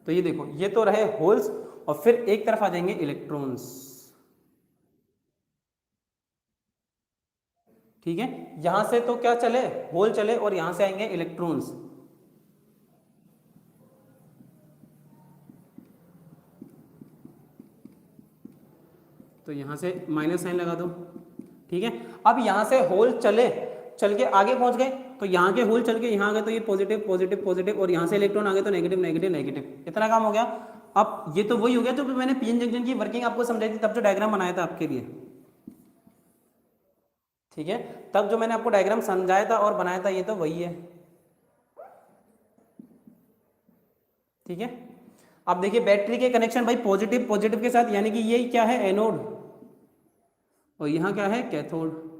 तो ये देखो, ये तो रहे होल्स, और फिर एक तरफ आ जाएंगे इलेक्ट्रॉन्स। ठीक है, यहां से तो क्या चले, होल चले, और यहां से आएंगे इलेक्ट्रॉन्स। तो यहां से माइनस साइन लगा दो। ठीक है, अब यहां से होल चले, चल के आगे पहुंच गए, तो यहाँ के होल चल के यहाँ आ गए, तो ये पॉजिटिव पॉजिटिव पॉजिटिव, और यहाँ से इलेक्ट्रॉन आ गए तो नेगेटिव नेगेटिव नेगेटिव। इतना काम हो गया। अब ये तो वही हो गया जो मैंने पीएन जंक्शन की वर्किंग आपको समझाई थी, तब जो डायग्राम बनाया था आपके लिए। ठीक है, तब जो मैंने आपको डायग्राम समझाया था और बनाया था, ये तो वही है। ठीक है, अब देखिए बैटरी के कनेक्शन भाई पॉजिटिव पॉजिटिव के साथ, यानी कि ये क्या है, एनोड, और यहाँ क्या है, कैथोड।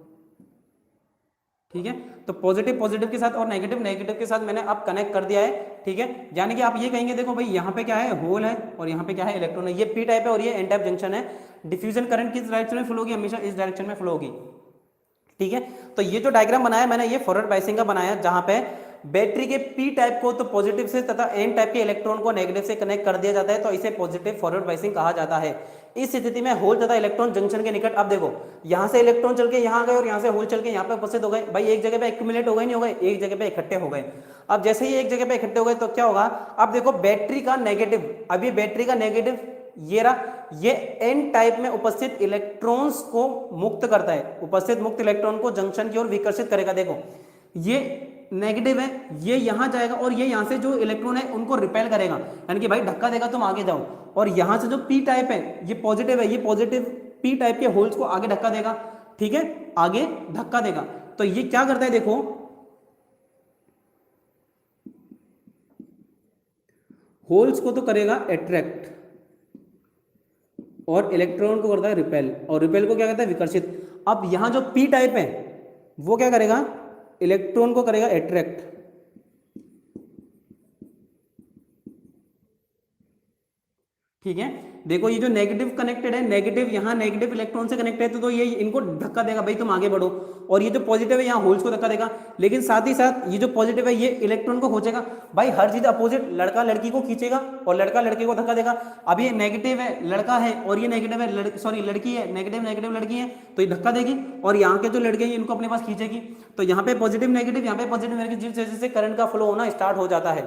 ठीक है, तो पॉजिटिव पॉजिटिव के साथ और नेगेटिव नेगेटिव के साथ मैंने अब कनेक्ट कर दिया है। ठीक है, यानी कि आप ये कहेंगे देखो भाई यहाँ पे क्या है, होल है, और यहाँ पे क्या है, इलेक्ट्रॉन है। ये पी टाइप है और ये एन टाइप जंक्शन है। डिफ्यूजन करंट किस डायरेक्शन में फ्लो होगी, हमेशा इस डायरेक्शन में फ्लो होगी। ठीक है, तो ये जो डायग्राम बनाया मैंने, ये फॉरवर्ड बायसिंग का बनाया, जहां पे बैटरी के पी टाइप को तो पॉजिटिव से तथा एन टाइप के इलेक्ट्रॉन को नेगेटिव से कनेक्ट कर दिया जाता है, तो इसे पॉजिटिव फॉरवर्ड बायसिंग कहा जाता है। इस स्थिति में होल तथा इलेक्ट्रॉन जंक्शन के निकट, अब देखो यहां से इलेक्ट्रॉन चल के यहां गए और यहां से होल चल के यहां पे उपस्थित हो गए। भाई एक जगह पे एक्यूमुलेट हो गए, नहीं हो गए, एक जगह पे इकट्ठे हो गए। अब जैसे ही एक जगह पे इकट्ठे हो गए तो क्या होगा, अब देखो बैटरी का नेगेटिव, अब ये बैटरी का नेगेटिव ये रहा, ये एन टाइप में उपस्थित इलेक्ट्रॉन्स को मुक्त करता है, उपस्थित मुक्त इलेक्ट्रॉन को जंक्शन की ओर विकर्षित करेगा। देखो ये नेगेटिव है, ये यहां जाएगा, और ये यहां से जो इलेक्ट्रॉन है उनको रिपेल करेगा, यानी कि भाई धक्का देगा, तुम आगे जाओ। और यहां से जो पी टाइप है, ये पॉजिटिव है, ये पॉजिटिव पी टाइप के होल्स को आगे धक्का देगा। ठीक है, आगे धक्का देगा। तो ये क्या करता है, देखो होल्स को तो करेगा अट्रैक्ट, और इलेक्ट्रॉन को करता है रिपेल, और रिपेल को क्या कहता है, विकर्षित। अब यहां जो पी टाइप है वो क्या करेगा, इलेक्ट्रॉन को करेगा अट्रैक्ट। ठीक है, देखो ये जो नेगेटिव कनेक्टेड है, नेगेटिव यहाँ नेगेटिव इलेक्ट्रॉन से कनेक्टेड है, तो ये इनको धक्का देगा, भाई तुम आगे बढ़ो। और ये जो पॉजिटिव है यहाँ होल्स को धक्का देगा। लेकिन साथ ही साथ ये जो पॉजिटिव है ये इलेक्ट्रॉन को खोजेगा। भाई हर चीज अपोजिट, लड़का लड़की को खींचेगा और लड़का लड़के को धक्का देगा। अब ये नेगेटिव है, लड़का है, और ये नेगेटिव है, सॉरी लड़की है, नेगेटिव नेगेटिव लड़की है, तो ये धक्का देगी, और यहाँ के जो लड़के हैं इनको अपने पास खींचेगी। तो यहाँ पे पॉजिटिव नेगेटिव, यहाँ पे पॉजिटिव नेगेटिव, जिस वजह से करंट का फ्लो होना स्टार्ट हो जाता है।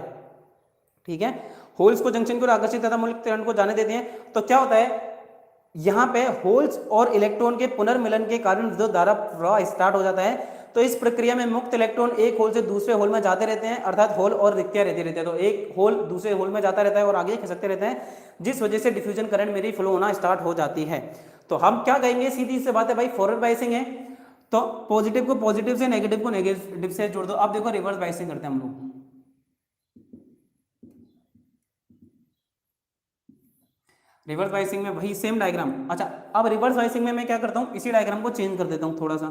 ठीक है, होल्स को जंक्शन की ओर आकर्षित तथा मूलक करंट को जाने देते हैं। तो क्या होता है, यहाँ पे होल्स और इलेक्ट्रॉन के पुनर्मिलन के कारण विद्युत धारा प्रवाह स्टार्ट हो जाता है। तो इस प्रक्रिया में मुक्त इलेक्ट्रॉन एक होल से दूसरे होल में जाते रहते हैं, अर्थात होल और रिक्तियां रहती रहती है। तो एक होल दूसरे होल में जाता रहता है और आगे खिसकते रहते हैं, जिस वजह से डिफ्यूजन करंट मेरी फ्लो होना स्टार्ट हो जाती है। तो हम क्या कहेंगे, सीधी सी बात है भाई, फॉरवर्ड बायसिंग है तो पॉजिटिव को पॉजिटिव से, नेगेटिव को नेगेटिव से जोड़ दो। अब देखो रिवर्स बायसिंग करते हैं हम लोग। रिवर्स बायसिंग में वही सेम डायग्राम। अच्छा, अब रिवर्स बायसिंग में मैं क्या करता हूं, इसी डायग्राम को चेंज कर देता हूं थोड़ा सा।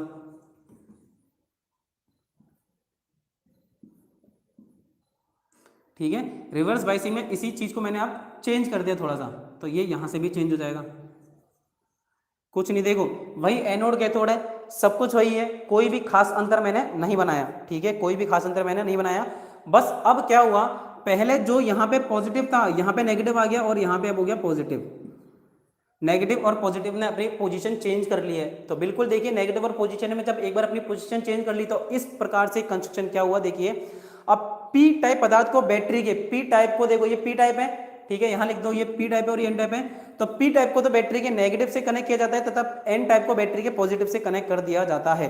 ठीक है, रिवर्स बायसिंग में इसी चीज को मैंने अब चेंज कर दिया थोड़ा सा, तो ये यहां से भी चेंज हो जाएगा। कुछ नहीं, देखो वही एनोड कैथोड है, सब कुछ वही है, कोई भी खास अंतर मैंने नहीं बनाया। ठीक है, कोई भी खास अंतर मैंने नहीं बनाया। बस अब क्या हुआ, पहले जो यहाँ पे पॉजिटिव था यहाँ पे नेगेटिव आ गया, और यहाँ पे अब हो गया पॉजिटिव। नेगेटिव और पॉजिटिव ने अपनी पोजीशन चेंज कर ली है। तो बिल्कुल देखिए, नेगेटिव और पोजीशन में जब एक बार अपनी पोजीशन चेंज कर ली तो इस प्रकार से कंस्ट्रक्शन क्या हुआ, देखिए अब पी टाइप पदार्थ को बैटरी के, पी टाइप को देखो ये पी टाइप है, ठीक है, यहां लिख दो ये पी टाइप है और ये एन टाइप है। तो पी टाइप को तो बैटरी के नेगेटिव से कनेक्ट किया जाता है तथा एन टाइप को बैटरी के पॉजिटिव से कनेक्ट कर दिया जाता है।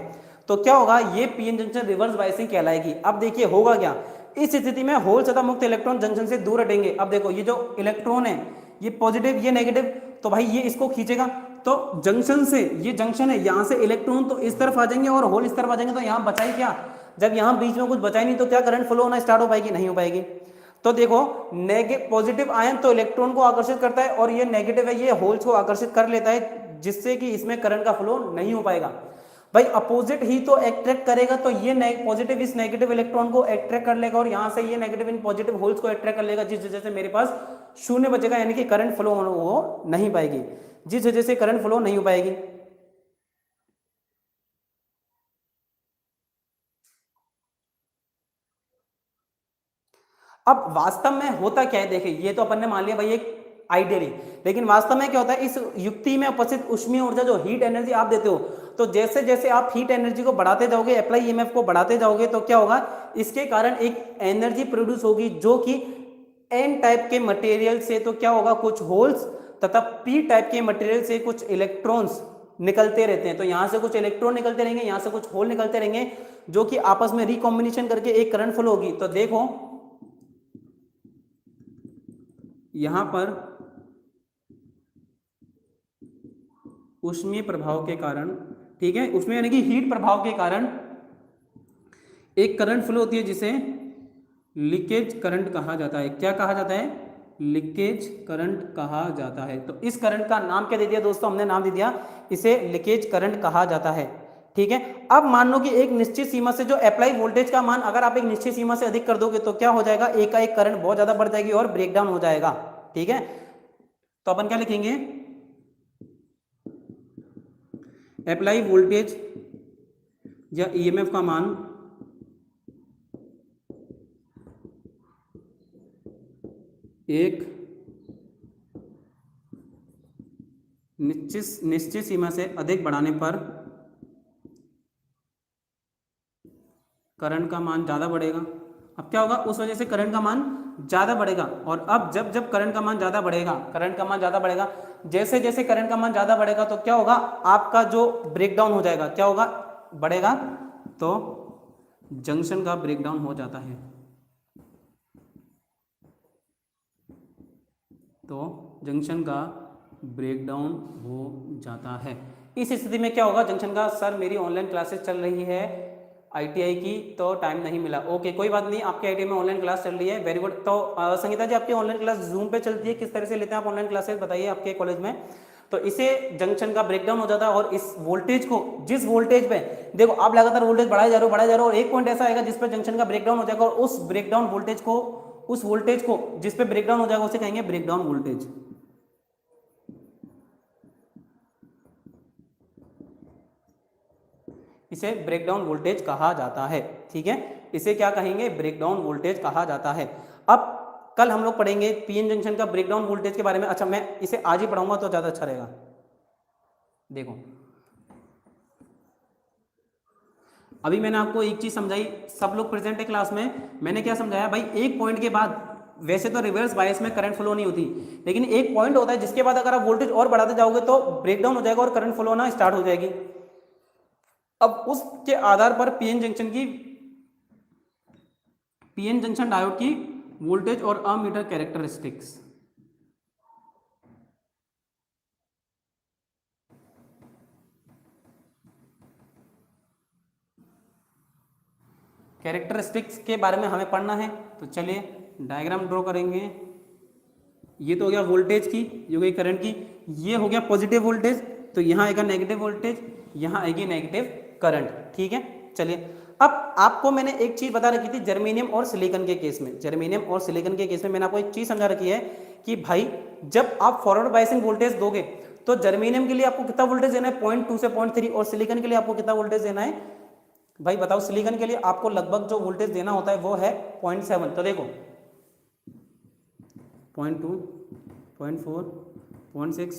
तो क्या होगा, ये पीएन जंक्शन रिवर्स बायसिंग कहलाएगी। अब देखिए होगा क्या, इस स्थिति में होल तथा मुक्त इलेक्ट्रॉन जंक्शन से दूर हटेंगे। अब देखो ये जो इलेक्ट्रॉन है ये पॉजिटिव ये नेगेटिव, तो भाई ये इसको खींचेगा, तो जंक्शन से, ये जंक्शन है, यहां से इलेक्ट्रॉन तो इस तरफ आ जाएंगे और होल इस तरफ आ जाएंगे, तो यहां बचा ही क्या, जब यहां बीच में कुछ बचा ही नहीं तो क्या करंट फ्लो होना स्टार्ट हो पाएगी, नहीं हो पाएगी। तो देखो पॉजिटिव आयन तो इलेक्ट्रॉन को आकर्षित करता है और ये नेगेटिव है ये होल्स को आकर्षित कर लेता है, जिससे कि इसमें करंट का फ्लो नहीं हो पाएगा। भाई अपोजिट ही तो अट्रैक्ट करेगा, तो ये पॉजिटिव इस नेगेटिव इलेक्ट्रॉन को अट्रैक्ट कर लेगा और यहां से ये नेगेटिव इन पॉजिटिव होल्स को अट्रैक्ट कर लेगा, जिस वजह से मेरे पास शून्य बचेगा, यानी कि करंट फ्लो हो नहीं पाएगी, जिस वजह से करंट फ्लो नहीं हो पाएगी। अब वास्तव में होता क्या है, देखिए ये तो अपन ने मान लिया भाई एक आइडियली, लेकिन वास्तव में क्या होता है, इस युक्ति में उपस्थित ऊष्मीय ऊर्जा जो हीट एनर्जी आप देते हो, तो जैसे जैसे आप हीट एनर्जी को बढ़ाते जाओगे, अप्लाई ईएमएफ को बढ़ाते जाओगे, तो क्या होगा, इसके कारण एक एनर्जी प्रोड्यूस होगी जो कि एन टाइप के मटेरियल से, तो क्या होगा, कुछ होल्स तथा पी टाइप के मटेरियल से कुछ इलेक्ट्रॉन्स निकलते रहते हैं। तो यहां से कुछ इलेक्ट्रॉन निकलते रहेंगे, यहां से कुछ होल निकलते रहेंगे, जो कि आपस में रिकॉम्बिनेशन करके एक करंट फ्लो होगी। तो देखो यहां पर ऊष्मीय प्रभाव के कारण, ठीक है, उसमें यानी कि हीट प्रभाव के कारण एक करंट फ्लो होती है जिसे लीकेज करंट कहा जाता है। क्या कहा जाता है, लीकेज करंट कहा जाता है। तो इस करंट का नाम क्या दे दिया दोस्तों, हमने नाम दे दिया इसे लीकेज करंट कहा जाता है, ठीक है। अब मान लो कि एक निश्चित सीमा से जो अप्लाई वोल्टेज का मान अगर आप एक निश्चित सीमा से अधिक कर दोगे तो क्या हो जाएगा, एक का एक करंट बहुत ज्यादा बढ़ जाएगी और ब्रेकडाउन हो जाएगा, ठीक है। तो अपन क्या लिखेंगे, अप्लाई वोल्टेज या ईएमएफ का मान एक निश्चित सीमा से अधिक बढ़ाने पर करंट का मान ज्यादा बढ़ेगा। अब क्या होगा, उस वजह से करंट का मान ज्यादा बढ़ेगा। और अब जब जब करंट का मान ज्यादा बढ़ेगा, करंट का मान ज्यादा बढ़ेगा, जैसे जैसे करंट का मान ज्यादा बढ़ेगा तो क्या होगा, आपका जो ब्रेकडाउन हो जाएगा, क्या होगा, बढ़ेगा, तो जंक्शन का ब्रेकडाउन हो जाता है। तो जंक्शन का ब्रेकडाउन हो जाता है। इस स्थिति में क्या होगा, जंक्शन का, सर मेरी ऑनलाइन क्लासेस चल रही है आईटीआई की, तो टाइम नहीं मिला। ओके कोई बात नहीं, आपके आईटीआई में ऑनलाइन क्लास चल रही है, वेरी गुड। तो संगीता जी आपकी ऑनलाइन क्लास जूम पे चलती है, किस तरह से लेते हैं आप ऑनलाइन क्लासेस, बताइए आपके कॉलेज में। तो इसे जंक्शन का ब्रेकडाउन हो जाता है और इस वोल्टेज को, जिस वोल्टेज पे देखो आप लगातार वोल्टेज बढ़ाए जा रहे हो और एक पॉइंट ऐसा आएगा जिस पर जंक्शन का ब्रेकडाउन हो जाएगा और उस ब्रेकडाउन वोल्टेज को, उस वोल्टेज को जिस पे ब्रेकडाउन हो जाएगा उसे कहेंगे ब्रेकडाउन वोल्टेज। इसे ब्रेकडाउन वोल्टेज कहा जाता है, ठीक है, इसे क्या कहेंगे, ब्रेकडाउन वोल्टेज कहा जाता है। अब कल हम लोग पढ़ेंगे पीएन जंक्शन का ब्रेकडाउन वोल्टेज के बारे में। अच्छा मैं इसे आज ही पढ़ाऊंगा तो ज्यादा अच्छा रहेगा। देखो अभी मैंने आपको एक चीज समझाई, सब लोग प्रेजेंट है क्लास में, मैंने क्या समझाया भाई, एक पॉइंट के बाद वैसे तो रिवर्स बायस में करंट फ्लो नहीं होती, लेकिन एक पॉइंट होता है जिसके बाद अगर आप वोल्टेज और बढ़ाते जाओगे तो ब्रेकडाउन हो जाएगा और करंट फ्लो होना स्टार्ट हो जाएगी। अब उसके आधार पर पीएन जंक्शन डायोड की वोल्टेज और अमीटर कैरेक्टरिस्टिक्स, के बारे में हमें पढ़ना है। तो चलिए डायग्राम ड्रॉ करेंगे। ये तो हो गया वोल्टेज की, ये हो गई करंट की, ये हो गया पॉजिटिव वोल्टेज, तो यहाँ आएगा नेगेटिव वोल्टेज, यहाँ आएगी नेगेटिव करंट, ठीक है। चलिए अब आपको मैंने एक चीज बता रखी थी जर्मेनियम और सिलिकॉन के केस में, जर्मेनियम और सिलिकॉन के केस में मैंने आपको एक चीज समझा रखी है कि भाई जब आप फॉरवर्ड बायसिंग वोल्टेज दोगे तो जर्मेनियम के लिए आपको कितना वोल्टेज देना है, 0.2 से 0.3, और सिलिकॉन के लिए आपको कितना वोल्टेज देना है भाई बताओ। सिलिकॉन के लिए आपको लगभग जो वोल्टेज देना होता है वो है 0.7। तो देखो 0.2, 0.4, 0.6,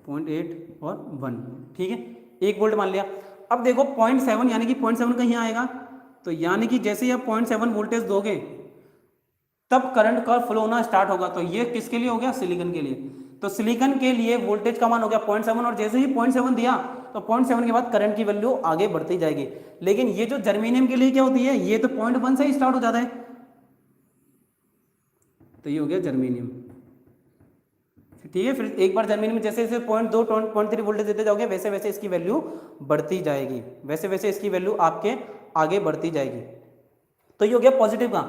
0.8 और 1, ठीक है, 1 वोल्ट मान लिया। अब देखो 0.7 यानी कि 0.7 कहीं आएगा, तो यानी कि जैसे ही आप 0.7 वोल्टेज दोगे तब करंट का फ्लो होना स्टार्ट होगा। तो ये किसके लिए हो गया, सिलिकॉन के लिए। तो सिलिकॉन के लिए वोल्टेज का मान हो गया 0.7 और जैसे ही 0.7 दिया तो 0.7 के बाद करंट की वैल्यू आगे बढ़ती जाएगी। लेकिन ये जो जर्मेनियम के लिए क्या होती है, ये तो 0.1 से ही स्टार्ट हो जाता है। तो ये हो गया जर्मेनियम, ठीक है। फिर एक बार जर्मेनियम में जैसे जैसे 0.2 0.3 वोल्टेज देते जाओगे वैसे वैसे इसकी वैल्यू बढ़ती जाएगी, वैसे वैसे इसकी वैल्यू आपके आगे बढ़ती जाएगी। तो ये हो गया पॉजिटिव का।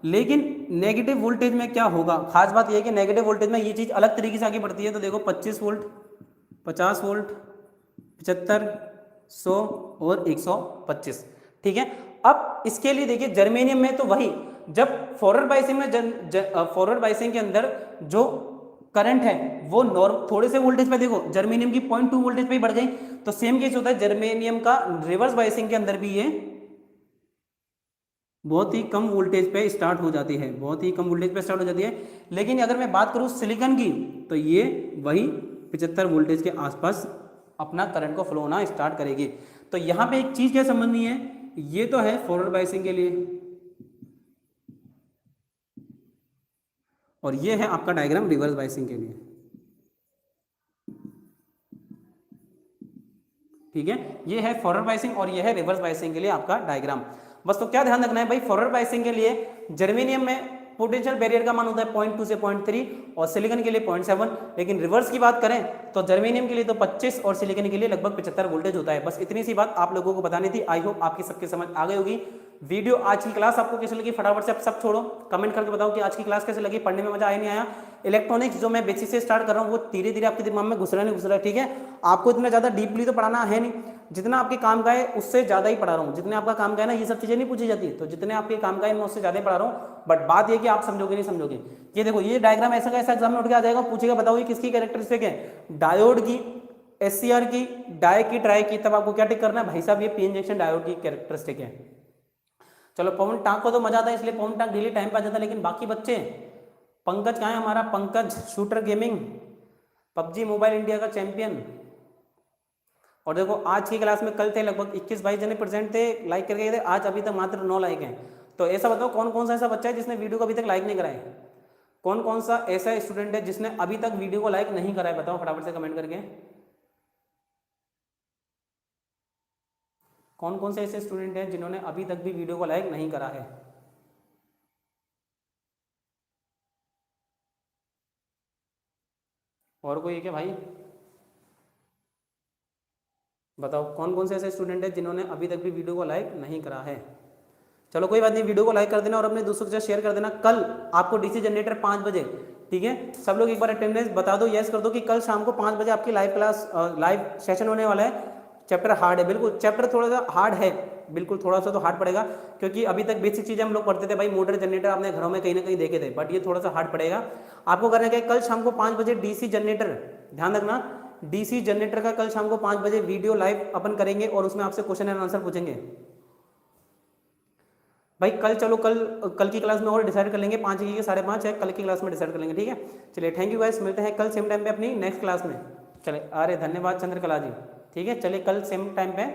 लेकिन नेगेटिव वोल्टेज में क्या होगा, खास बात यह है कि नेगेटिव वोल्टेज में ये चीज अलग तरीके से आगे बढ़ती है। तो देखो 25 वोल्ट, 50 वोल्ट, 75, 100 और 125, ठीक है। अब इसके लिए देखिए जर्मेनियम में तो वही, जब फॉरवर्ड बाइसिंग में फॉरवर्ड बाइसिंग के अंदर जो करंट है वो नॉर्म थोड़े से वोल्टेज पे, देखो जर्मेनियम की 0.2 वोल्टेज पे ही बढ़ गई। तो सेम केस होता है जर्मेनियम का रिवर्स बाइसिंग के अंदर भी, ये बहुत ही कम वोल्टेज पे स्टार्ट हो जाती है, बहुत ही कम वोल्टेज पे स्टार्ट हो जाती है। लेकिन अगर मैं बात करूं सिलिकॉन की तो ये वही 75 वोल्टेज के आसपास अपना करंट को फ्लो होना स्टार्ट करेगी। तो यहाँ पे एक चीज क्या समझनी है, ये तो है फॉरवर्ड बाइसिंग के लिए और ये है आपका डायग्राम रिवर्स बाइसिंग के लिए, ठीक है। ये है फॉरवर्ड बाइसिंग और ये है रिवर्स बाइसिंग के लिए आपका डायग्राम। बस तो क्या ध्यान रखना है भाई, फॉरवर्ड बाइसिंग के लिए जर्मेनियम में पोटेंशियल बैरियर का मान होता है 0.2 से 0.3 और सिलिकॉन के लिए 0.7। लेकिन रिवर्स की बात करें तो जर्मेनियम के लिए तो 25 और सिलिकॉन के लिए लगभग 75 वोल्टेज होता है। बस इतनी सी बात आप लोगों को बतानी थी। आई होप आपकी सबकी समझ आ गई होगी। वीडियो आज की क्लास आपको कैसे लगी फटाफट से आप सब छोड़ो, कमेंट करके बताओ कि आज की क्लास कैसे लगी, पढ़ने में मजा आया नहीं आया। इलेक्ट्रॉनिक्स जो मैं बेसिक से स्टार्ट कर रहा हूँ वो धीरे धीरे आपके दिमाग में घुस रहा नहीं घुस रहा, ठीक है। आपको इतना ज़्यादा डीपली तो पढ़ाना है नहीं, जितना आपके काम का है उससे ज़्यादा ही पढ़ा रहा हूँ। जितने आपका काम का है ना ये सब चीज़ें नहीं पूछी जाती, तो जितने आपके काम का है मैं उससे ज़्यादा ही पढ़ा रहा हूँ। बट बात ये कि आप समझोगे नहीं समझोगे। ये देखो ये डायग्राम ऐसा का ऐसा एग्जाम में उठ के आ जाएगा, पूछेगा बताओ ये किसकी कैरेक्टरिस्टिक है, डायोड की, एससीआर की, डाई की, ट्राई की। तब आपको क्या टिक करना है भाई साहब, ये पी इंजेक्शन डायोड की कैरेक्टरिस्टिक है। चलो पवन टांक को तो मजा आता है इसलिए पवन टांक डेली टाइम पे आ जाता है। लेकिन बाकी बच्चे, पंकज कहाँ है हमारा, Pankaj shooter gaming, PUBG mobile India का चैंपियन। और देखो आज की क्लास में कल थे लगभग 21-22 जने प्रेजेंट थे, लाइक करके गए थे, आज अभी तक मात्र 9 लाइक हैं। तो ऐसा बताओ कौन कौन सा ऐसा बच्चा है जिसने वीडियो को अभी तक लाइक नहीं कराए, कौन कौन सा ऐसा स्टूडेंट है जिसने अभी तक वीडियो को लाइक नहीं कराया, बताओ फटाफट से कमेंट करके। कौन कौन से ऐसे स्टूडेंट हैं जिन्होंने अभी तक भी वीडियो को लाइक नहीं करा है। और कोई है क्या भाई, बताओ कौन कौन से ऐसे स्टूडेंट हैं जिन्होंने अभी तक भी वीडियो को लाइक नहीं करा है। चलो कोई बात नहीं, वीडियो को लाइक कर देना और अपने दोस्तों के साथ शेयर कर देना। कल आपको डीसी जनरेटर 5 बजे, ठीक है। सब लोग एक बार अटेंडेंस बता दो, यस कर दो कि कल शाम को 5 बजे आपकी लाइव क्लास लाइव सेशन होने वाला है। चैप्टर हार्ड है, बिल्कुल चैप्टर थोड़ा सा हार्ड है, बिल्कुल थोड़ा सा तो हार्ड पड़ेगा, क्योंकि अभी तक बेसिक चीज़ें हम लोग पढ़ते थे भाई, मोटर जनरेटर आपने घरों में कहीं ना कहीं देखे थे, बट ये थोड़ा सा हार्ड पड़ेगा। आपको करना क्या है, कल शाम को 5 बजे डीसी जनरेटर, ध्यान रखना डीसी जनरेटर का कल शाम को 5 बजे वीडियो लाइव अपन करेंगे और उसमें आपसे क्वेश्चन एंड आंसर पूछेंगे भाई। कल चलो कल की क्लास में और डिसाइड कर लेंगे, 5 की 5:30 है, कल की क्लास में डिसाइड कर लेंगे, ठीक है। चलिए थैंक यू गाइस, मिलते हैं कल सेम टाइम पे अपनी नेक्स्ट क्लास में। चले अरे धन्यवाद चंद्रकला जी, ठीक है। चलिए कल सेम टाइम पे